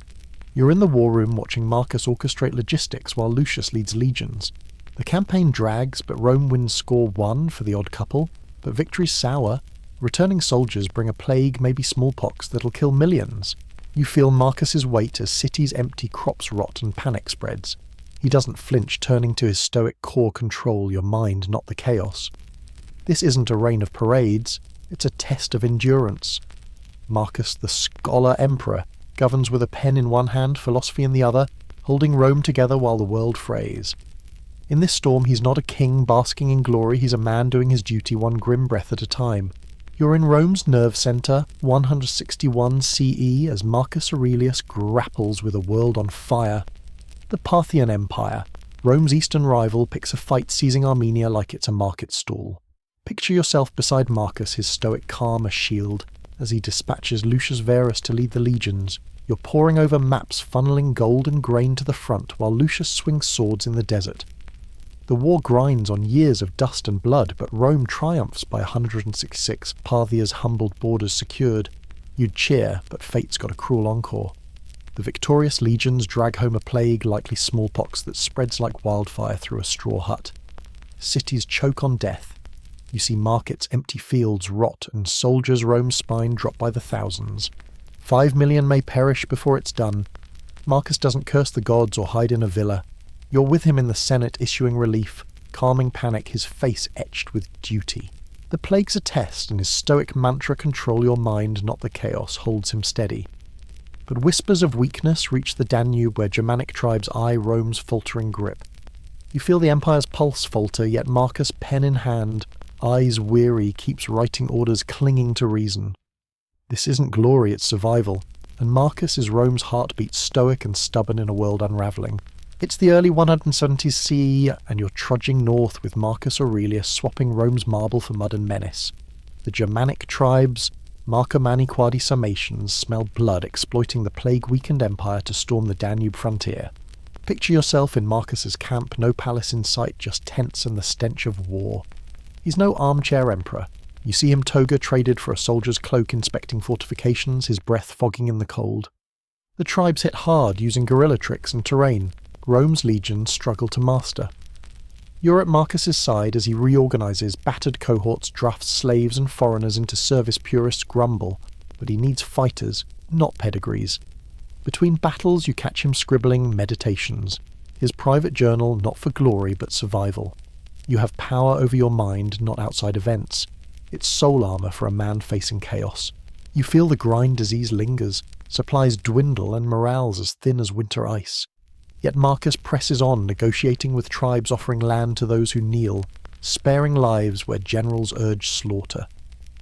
You're in the war room watching Marcus orchestrate logistics while Lucius leads legions. The campaign drags, but Rome wins score 1 for the odd couple, but victory's sour. Returning soldiers bring a plague, maybe smallpox, that'll kill millions. You feel Marcus's weight as cities empty, crops rot, and panic spreads. He doesn't flinch, turning to his stoic core control your mind, not the chaos. This isn't a reign of parades, it's a test of endurance. Marcus, the scholar emperor, governs with a pen in one hand, philosophy in the other, holding Rome together while the world frays. In this storm he's not a king basking in glory, he's a man doing his duty one grim breath at a time. You're in Rome's nerve centre, 161 CE, as Marcus Aurelius grapples with a world on fire. The Parthian Empire, Rome's eastern rival, picks a fight seizing Armenia like it's a market stall. Picture yourself beside Marcus, his stoic calm a shield, as he dispatches Lucius Verus to lead the legions. You're poring over maps funneling gold and grain to the front while Lucius swings swords in the desert. The war grinds on years of dust and blood, but Rome triumphs by 166, Parthia's humbled borders secured. You'd cheer, but fate's got a cruel encore. The victorious legions drag home a plague, likely smallpox, that spreads like wildfire through a straw hut. Cities choke on death. You see markets, empty fields rot, and soldiers Rome's spine drop by the thousands. 5 million may perish before it's done. Marcus doesn't curse the gods or hide in a villa. You're with him in the Senate, issuing relief, calming panic, his face etched with duty. The plague's a test, and his stoic mantra, control your mind, not the chaos, holds him steady. But whispers of weakness reach the Danube, where Germanic tribes eye Rome's faltering grip. You feel the empire's pulse falter, yet Marcus, pen in hand, eyes weary, keeps writing orders, clinging to reason. This isn't glory, it's survival, and Marcus is Rome's heartbeat, stoic and stubborn in a world unravelling. It's the early 170s CE, and you're trudging north with Marcus Aurelius, swapping Rome's marble for mud and menace. The Germanic tribes, Marcomanni Quadi Sarmatians, smell blood, exploiting the plague-weakened empire to storm the Danube frontier. Picture yourself in Marcus's camp, no palace in sight, just tents and the stench of war. He's no armchair emperor. You see him toga traded for a soldier's cloak, inspecting fortifications, his breath fogging in the cold. The tribes hit hard, using guerrilla tricks and terrain. Rome's legions struggle to master. You're at Marcus's side as he reorganises battered cohorts, drafts slaves and foreigners into service. Purists grumble, but he needs fighters, not pedigrees. Between battles you catch him scribbling meditations, his private journal, not for glory but survival. You have power over your mind, not outside events. It's soul armour for a man facing chaos. You feel the grind disease lingers, supplies dwindle and morale's as thin as winter ice. Yet Marcus presses on, negotiating with tribes, offering land to those who kneel, sparing lives where generals urge slaughter.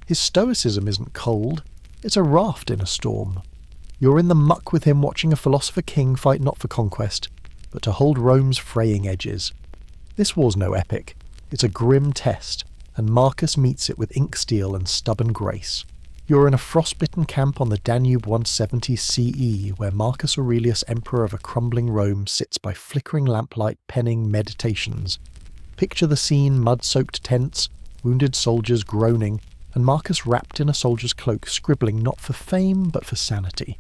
His stoicism isn't cold, it's a raft in a storm. You're in the muck with him, watching a philosopher king fight not for conquest, but to hold Rome's fraying edges. This war's no epic, it's a grim test, and Marcus meets it with ink steel and stubborn grace. You're in a frostbitten camp on the Danube 170 CE, where Marcus Aurelius, emperor of a crumbling Rome, sits by flickering lamplight penning meditations. Picture the scene, mud-soaked tents, wounded soldiers groaning, and Marcus wrapped in a soldier's cloak, scribbling not for fame but for sanity.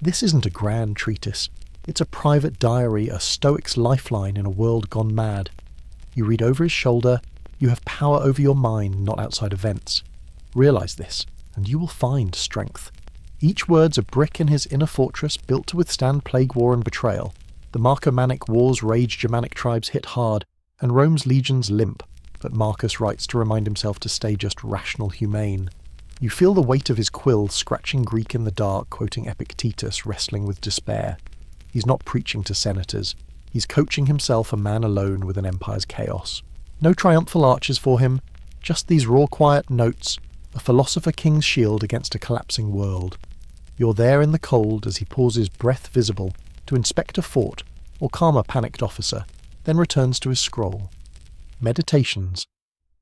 This isn't a grand treatise. It's a private diary, a stoic's lifeline in a world gone mad. You read over his shoulder, you have power over your mind, not outside events. Realise this, and you will find strength. Each word's a brick in his inner fortress, built to withstand plague, war and betrayal. The Marcomannic wars rage, Germanic tribes hit hard, and Rome's legions limp, but Marcus writes to remind himself to stay just rational, humane. You feel the weight of his quill, scratching Greek in the dark, quoting Epictetus, wrestling with despair. He's not preaching to senators. He's coaching himself, a man alone with an empire's chaos. No triumphal arches for him, just these raw quiet notes, a philosopher king's shield against a collapsing world. You're there in the cold as he pauses, breath visible, to inspect a fort or calm a panicked officer, then returns to his scroll. Meditations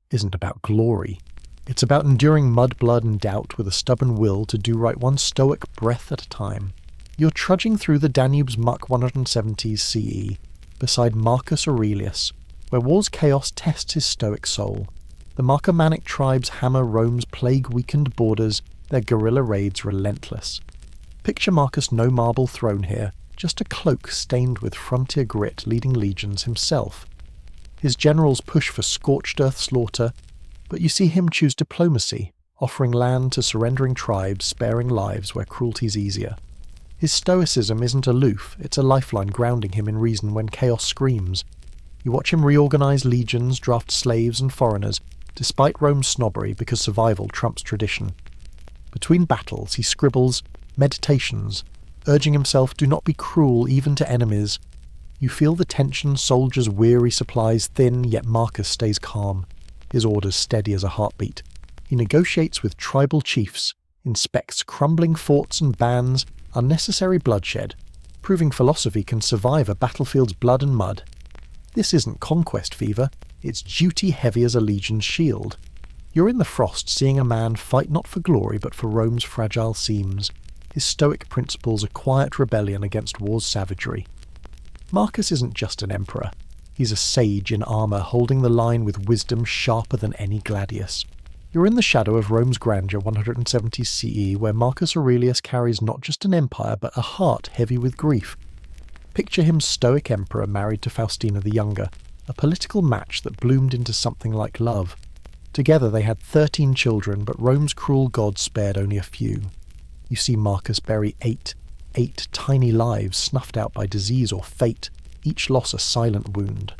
isn't about glory. It's about enduring mud, blood, and doubt with a stubborn will to do right one stoic breath at a time. You're trudging through the Danube's muck 170s CE, beside Marcus Aurelius, where war's chaos tests his stoic soul. The Marcomannic tribes hammer Rome's plague-weakened borders, their guerrilla raids relentless. Picture Marcus no marble throne here, just a cloak stained with frontier grit leading legions himself. His generals push for scorched earth slaughter, but you see him choose diplomacy, offering land to surrendering tribes, sparing lives where cruelty's easier. His stoicism isn't aloof, it's a lifeline grounding him in reason when chaos screams. You watch him reorganize legions, draft slaves and foreigners, despite Rome's snobbery because survival trumps tradition. Between battles, he scribbles meditations, urging himself, do not be cruel even to enemies. You feel the tension, soldiers weary, supplies thin, yet Marcus stays calm, his orders steady as a heartbeat. He negotiates with tribal chiefs, inspects crumbling forts and bans, unnecessary bloodshed, proving philosophy can survive a battlefield's blood and mud. This isn't conquest fever, it's duty heavy as a legion's shield. You're in the frost seeing a man fight not for glory but for Rome's fragile seams, his stoic principles a quiet rebellion against war's savagery. Marcus isn't just an emperor, he's a sage in armour holding the line with wisdom sharper than any gladius. You're in the shadow of Rome's grandeur 170 CE, where Marcus Aurelius carries not just an empire but a heart heavy with grief. Picture him stoic emperor married to Faustina the Younger, a political match that bloomed into something like love. Together they had 13 children, but Rome's cruel gods spared only a few. You see Marcus bury eight tiny lives snuffed out by disease or fate, each loss a silent wound.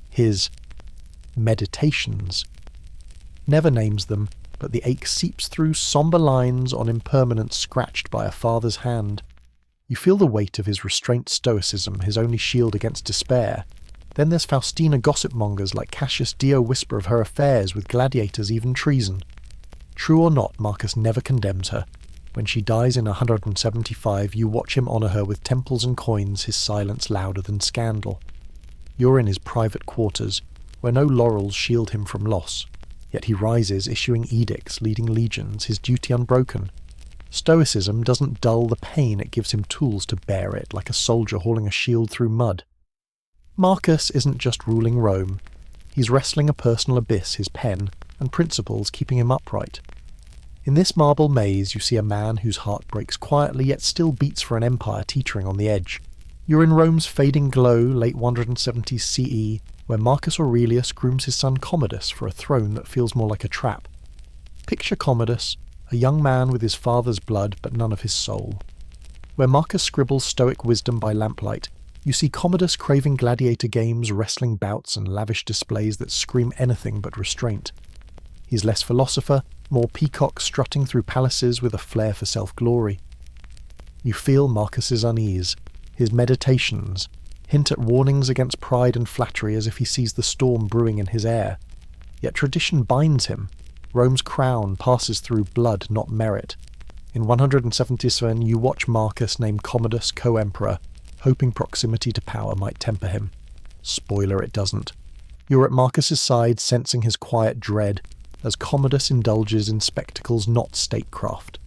His meditations never names them, but the ache seeps through sombre lines on impermanence scratched by a father's hand. You feel the weight of his restraint stoicism, his only shield against despair. Then there's Faustina gossip-mongers like Cassius Dio whisper of her affairs with gladiators, even treason. True or not, Marcus never condemns her. When she dies in 175, you watch him honour her with temples and coins, his silence louder than scandal. You're in his private quarters, where no laurels shield him from loss. Yet he rises, issuing edicts, leading legions, his duty unbroken. Stoicism doesn't dull the pain, it gives him tools to bear it, like a soldier hauling a shield through mud. Marcus isn't just ruling Rome. He's wrestling a personal abyss, his pen, and principles keeping him upright. In this marble maze you see a man whose heart breaks quietly yet still beats for an empire teetering on the edge. You're in Rome's fading glow, late 170s CE, where Marcus Aurelius grooms his son Commodus for a throne that feels more like a trap. Picture Commodus, a young man with his father's blood but none of his soul. Where Marcus scribbles stoic wisdom by lamplight, you see Commodus craving gladiator games, wrestling bouts, and lavish displays that scream anything but restraint. He's less philosopher, more peacock strutting through palaces with a flair for self-glory. You feel Marcus's unease, his meditations, hint at warnings against pride and flattery as if he sees the storm brewing in his air. Yet tradition binds him. Rome's crown passes through blood, not merit. In 177 you watch Marcus name Commodus co-emperor, hoping proximity to power might temper him. Spoiler, it doesn't. You're at Marcus's side, sensing his quiet dread, as Commodus indulges in spectacles not statecraft.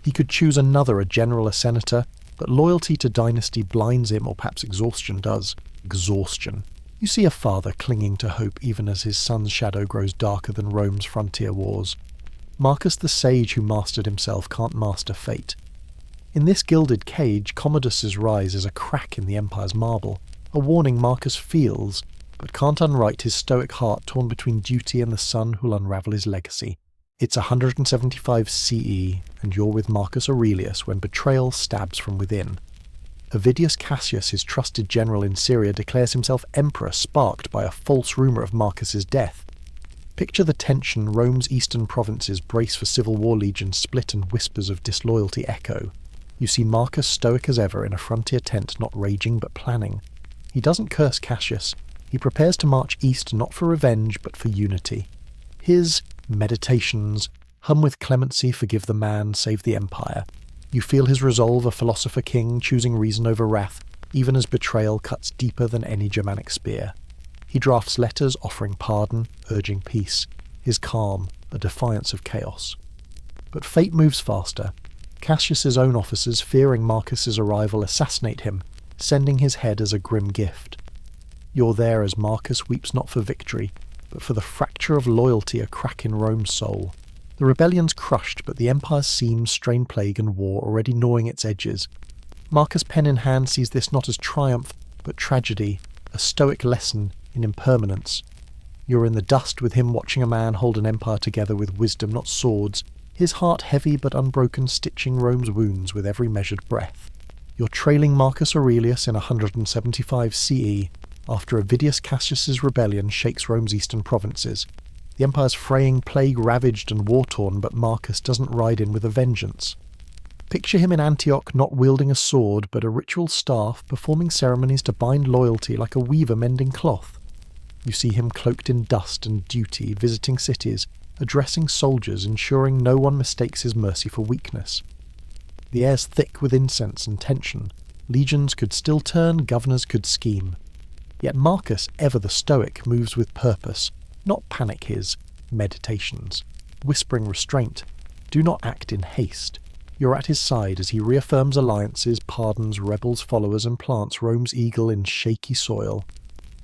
He could choose another, a general, a senator, but loyalty to dynasty blinds him, or perhaps exhaustion does. Exhaustion. You see a father clinging to hope even as his son's shadow grows darker than Rome's frontier wars. Marcus the sage who mastered himself can't master fate. In this gilded cage, Commodus's rise is a crack in the empire's marble, a warning Marcus feels, but can't unwrite his stoic heart torn between duty and the son who'll unravel his legacy. It's 175 CE, and you're with Marcus Aurelius when betrayal stabs from within. Avidius Cassius, his trusted general in Syria, declares himself emperor, sparked by a false rumour of Marcus's death. Picture the tension Rome's eastern provinces brace for civil war, legions split and whispers of disloyalty echo. You see Marcus stoic as ever in a frontier tent, not raging but planning. He doesn't curse Cassius. He prepares to march east not for revenge but for unity. His meditations hum with clemency, forgive the man, save the empire. You feel his resolve, a philosopher king choosing reason over wrath, even as betrayal cuts deeper than any Germanic spear. He drafts letters offering pardon, urging peace, his calm a defiance of chaos. But fate moves faster. Cassius's own officers, fearing Marcus's arrival, assassinate him, sending his head as a grim gift. You're there as Marcus weeps not for victory, but for the fracture of loyalty, a crack in Rome's soul. The rebellion's crushed, but the empire's seams strain plague and war, already gnawing its edges. Marcus, pen in hand, sees this not as triumph, but tragedy, a stoic lesson in impermanence. You're in the dust with him, watching a man hold an empire together with wisdom, not swords, his heart heavy but unbroken, stitching Rome's wounds with every measured breath. You're trailing Marcus Aurelius in 175 CE, after Avidius Cassius's rebellion shakes Rome's eastern provinces. The empire's fraying, plague-ravaged and war-torn, but Marcus doesn't ride in with a vengeance. Picture him in Antioch, not wielding a sword, but a ritual staff, performing ceremonies to bind loyalty like a weaver mending cloth. You see him cloaked in dust and duty, visiting cities, addressing soldiers, ensuring no one mistakes his mercy for weakness. The air's thick with incense and tension. Legions could still turn, governors could scheme. Yet Marcus, ever the stoic, moves with purpose, not panic his meditations, whispering restraint. Do not act in haste. You're at his side as he reaffirms alliances, pardons rebels' followers, and plants Rome's eagle in shaky soil.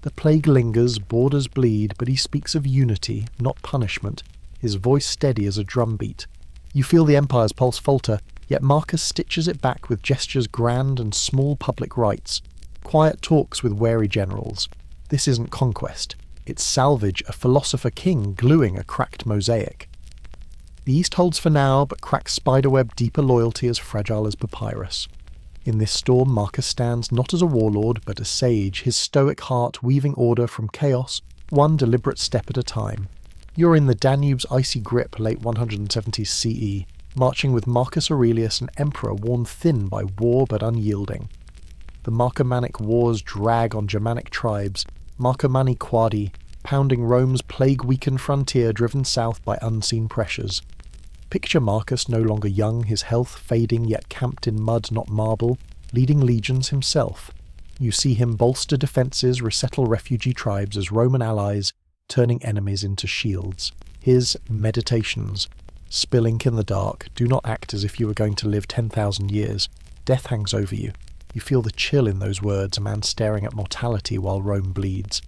The plague lingers, borders bleed, but he speaks of unity, not punishment, his voice steady as a drumbeat. You feel the empire's pulse falter, yet Marcus stitches it back with gestures grand and small public rites, quiet talks with wary generals. This isn't conquest. It's salvage, a philosopher king gluing a cracked mosaic. The East holds for now, but cracks spiderweb deeper loyalty as fragile as papyrus. In this storm, Marcus stands not as a warlord, but a sage, his stoic heart weaving order from chaos, one deliberate step at a time. You're in the Danube's icy grip, late 170s CE, marching with Marcus Aurelius, an emperor worn thin by war but unyielding. The Marcomannic wars drag on Germanic tribes, Marcomanni Quadi, pounding Rome's plague-weakened frontier driven south by unseen pressures. Picture Marcus no longer young, his health fading, yet camped in mud not marble, leading legions himself. You see him bolster defences, resettle refugee tribes as Roman allies, turning enemies into shields. His meditations, spill ink in the dark, do not act as if you were going to live 10,000 years. Death hangs over you. You feel the chill in those words, a man staring at mortality while Rome bleeds.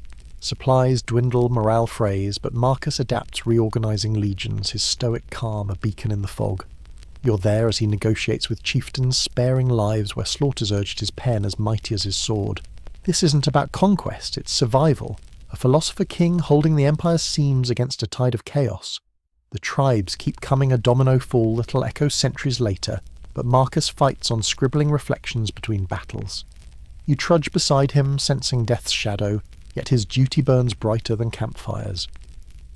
Supplies dwindle, morale frays, but Marcus adapts, reorganizing legions, his stoic calm a beacon in the fog. You're there as he negotiates with chieftains, sparing lives where slaughters urged his pen as mighty as his sword. This isn't about conquest, it's survival. A philosopher king holding the empire's seams against a tide of chaos. The tribes keep coming, a domino fall that'll echo centuries later, but Marcus fights on scribbling reflections between battles. You trudge beside him, sensing death's shadow, yet his duty burns brighter than campfires.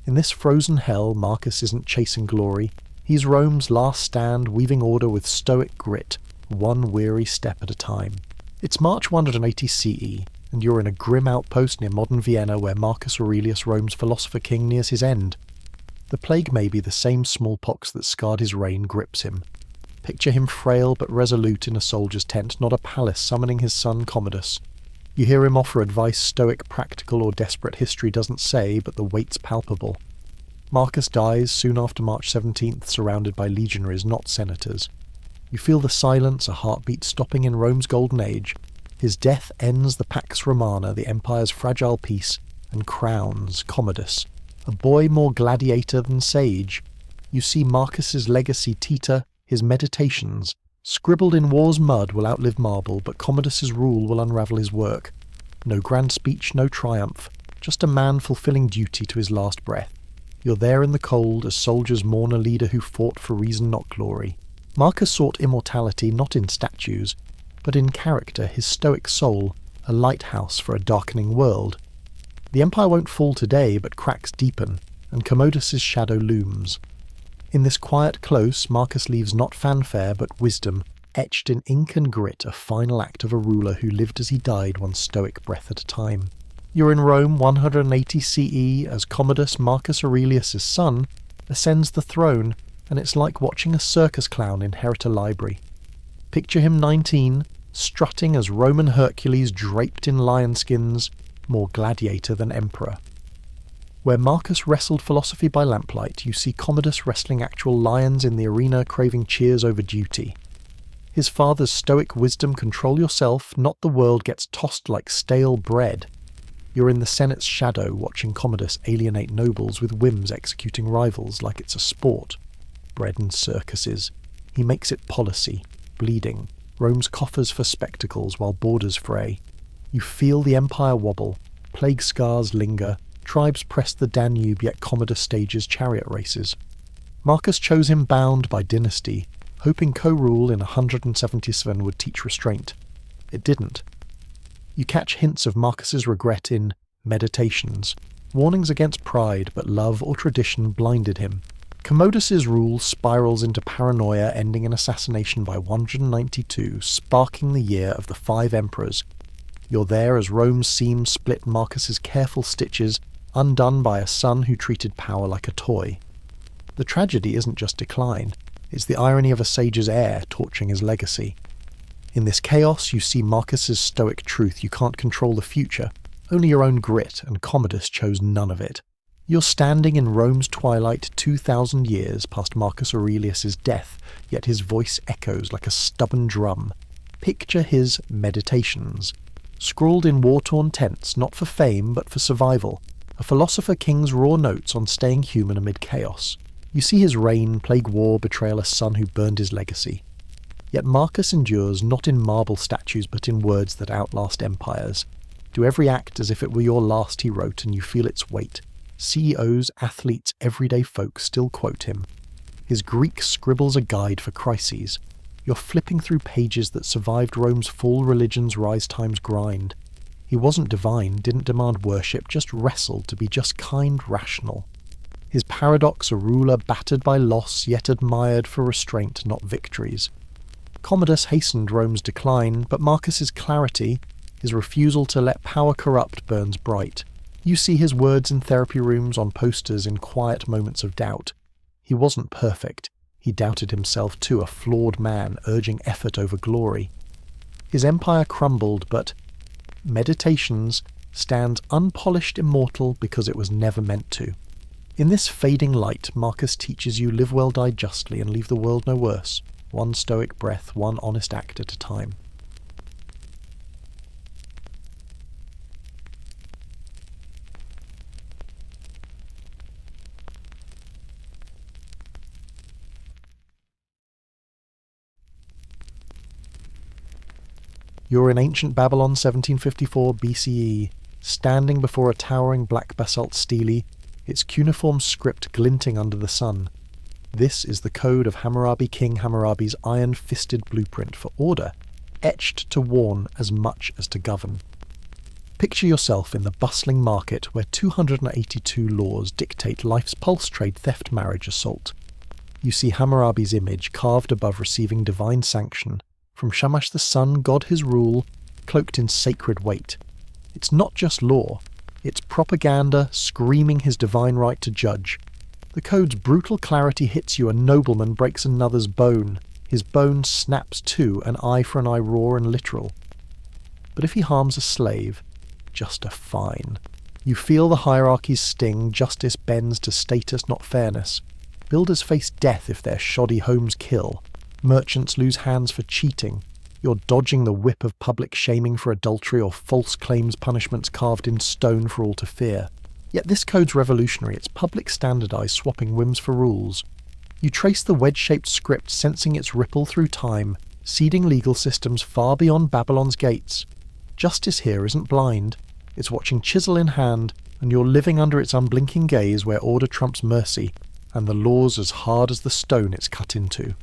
In this frozen hell, Marcus isn't chasing glory. He's Rome's last stand, weaving order with stoic grit, one weary step at a time. It's March 180 CE, and you're in a grim outpost near modern Vienna where Marcus Aurelius, Rome's philosopher king, nears his end. The plague may be the same smallpox that scarred his reign grips him. Picture him frail but resolute in a soldier's tent, not a palace, summoning his son Commodus. You hear him offer advice, stoic, practical, or desperate history doesn't say, but the weight's palpable. Marcus dies soon after March 17th, surrounded by legionaries, not senators. You feel the silence, a heartbeat stopping in Rome's golden age. His death ends the Pax Romana, the empire's fragile peace, and crowns Commodus, a boy more gladiator than sage. You see Marcus's legacy teeter, his meditations, scribbled in war's mud, will outlive marble, but Commodus's rule will unravel his work. No grand speech, no triumph, just a man fulfilling duty to his last breath. You're there in the cold, as soldiers mourn a leader who fought for reason, not glory. Marcus sought immortality not in statues, but in character, his stoic soul, a lighthouse for a darkening world. The empire won't fall today, but cracks deepen, and Commodus's shadow looms. In this quiet close, Marcus leaves not fanfare but wisdom, etched in ink and grit, a final act of a ruler who lived as he died, one stoic breath at a time. You're in Rome 180 CE as Commodus, Marcus Aurelius' son, ascends the throne, and it's like watching a circus clown inherit a library. Picture him 19, strutting as Roman Hercules draped in lion skins, more gladiator than emperor. Where Marcus wrestled philosophy by lamplight, you see Commodus wrestling actual lions in the arena, craving cheers over duty. His father's stoic wisdom, control yourself, not the world, gets tossed like stale bread. You're in the Senate's shadow, watching Commodus alienate nobles with whims, executing rivals like it's a sport. Bread and circuses. He makes it policy, bleeding, Rome's coffers for spectacles while borders fray. You feel the empire wobble, plague scars linger, tribes press the Danube, yet Commodus stages chariot races. Marcus chose him bound by dynasty, hoping co-rule in 177 would teach restraint. It didn't. You catch hints of Marcus's regret in Meditations, warnings against pride, but love or tradition blinded him. Commodus's rule spirals into paranoia, ending in assassination by 192, sparking the year of the 5 emperors. You're there as Rome's seams split Marcus's careful stitches, undone by a son who treated power like a toy. The tragedy isn't just decline, it's the irony of a sage's heir torching his legacy. In this chaos, you see Marcus's stoic truth: you can't control the future, only your own grit, and Commodus chose none of it. You're standing in Rome's twilight 2,000 years past Marcus Aurelius's death, yet his voice echoes like a stubborn drum. Picture his Meditations, scrawled in war-torn tents, not for fame but for survival, a philosopher king's raw notes on staying human amid chaos. You see his reign, plague war, betrayal, a son who burned his legacy. Yet Marcus endures not in marble statues but in words that outlast empires. Do every act as if it were your last, he wrote, and you feel its weight. CEOs, athletes, everyday folk still quote him. His Greek scribbles a guide for crises. You're flipping through pages that survived Rome's fall, religion's rise times grind. He wasn't divine, didn't demand worship, just wrestled to be just kind, rational. His paradox, a ruler battered by loss, yet admired for restraint, not victories. Commodus hastened Rome's decline, but Marcus's clarity, his refusal to let power corrupt, burns bright. You see his words in therapy rooms, on posters, in quiet moments of doubt. He wasn't perfect. He doubted himself too, a flawed man, urging effort over glory. His empire crumbled, but Meditations stands unpolished, immortal, because it was never meant to. In this fading light, Marcus teaches you live well, die justly, and leave the world no worse. One stoic breath, one honest act at a time. You're in ancient Babylon 1754 BCE, standing before a towering black basalt stele, its cuneiform script glinting under the sun. This is the code of Hammurabi King Hammurabi's iron-fisted blueprint for order, etched to warn as much as to govern. Picture yourself in the bustling market where 282 laws dictate life's pulse, trade, theft, marriage, assault. You see Hammurabi's image carved above, receiving divine sanction. From Shamash the sun, God his rule, cloaked in sacred weight. It's not just law, it's propaganda screaming his divine right to judge. The code's brutal clarity hits you: a nobleman breaks another's bone. His bone snaps too, an eye for an eye, raw and literal. But if he harms a slave, just a fine. You feel the hierarchy's sting, justice bends to status, not fairness. Builders face death if their shoddy homes kill. Merchants lose hands for cheating. You're dodging the whip of public shaming for adultery or false claims, punishments carved in stone for all to fear. Yet this code's revolutionary, it's public standardized, swapping whims for rules. You trace the wedge-shaped script, sensing its ripple through time, seeding legal systems far beyond Babylon's gates. Justice here isn't blind, it's watching chisel in hand, and you're living under its unblinking gaze, where order trumps mercy, and the law's as hard as the stone it's cut into.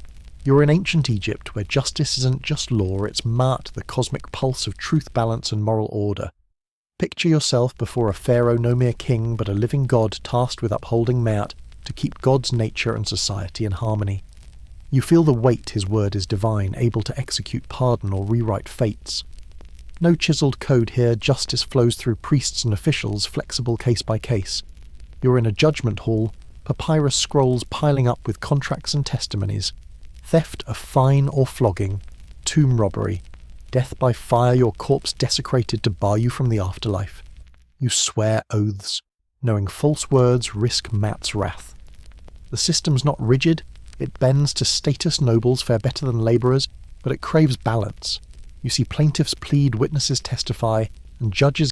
You're in ancient Egypt, where justice isn't just law, it's Ma'at, the cosmic pulse of truth, balance, and moral order. Picture yourself before a pharaoh, no mere king, but a living god tasked with upholding Ma'at to keep God's nature and society in harmony. You feel the weight his word is divine, able to execute pardon or rewrite fates. No chiseled code here, justice flows through priests and officials, flexible case by case. You're in a judgment hall, papyrus scrolls piling up with contracts and testimonies. Theft, a fine or flogging. tomb robbery, death by fire, your corpse desecrated to bar you from the afterlife. You swear oaths, knowing false words risk Matt's wrath. The system's not rigid, it bends to status. Nobles fare better than labourers, but it craves balance. You see plaintiffs plead, witnesses testify, and judges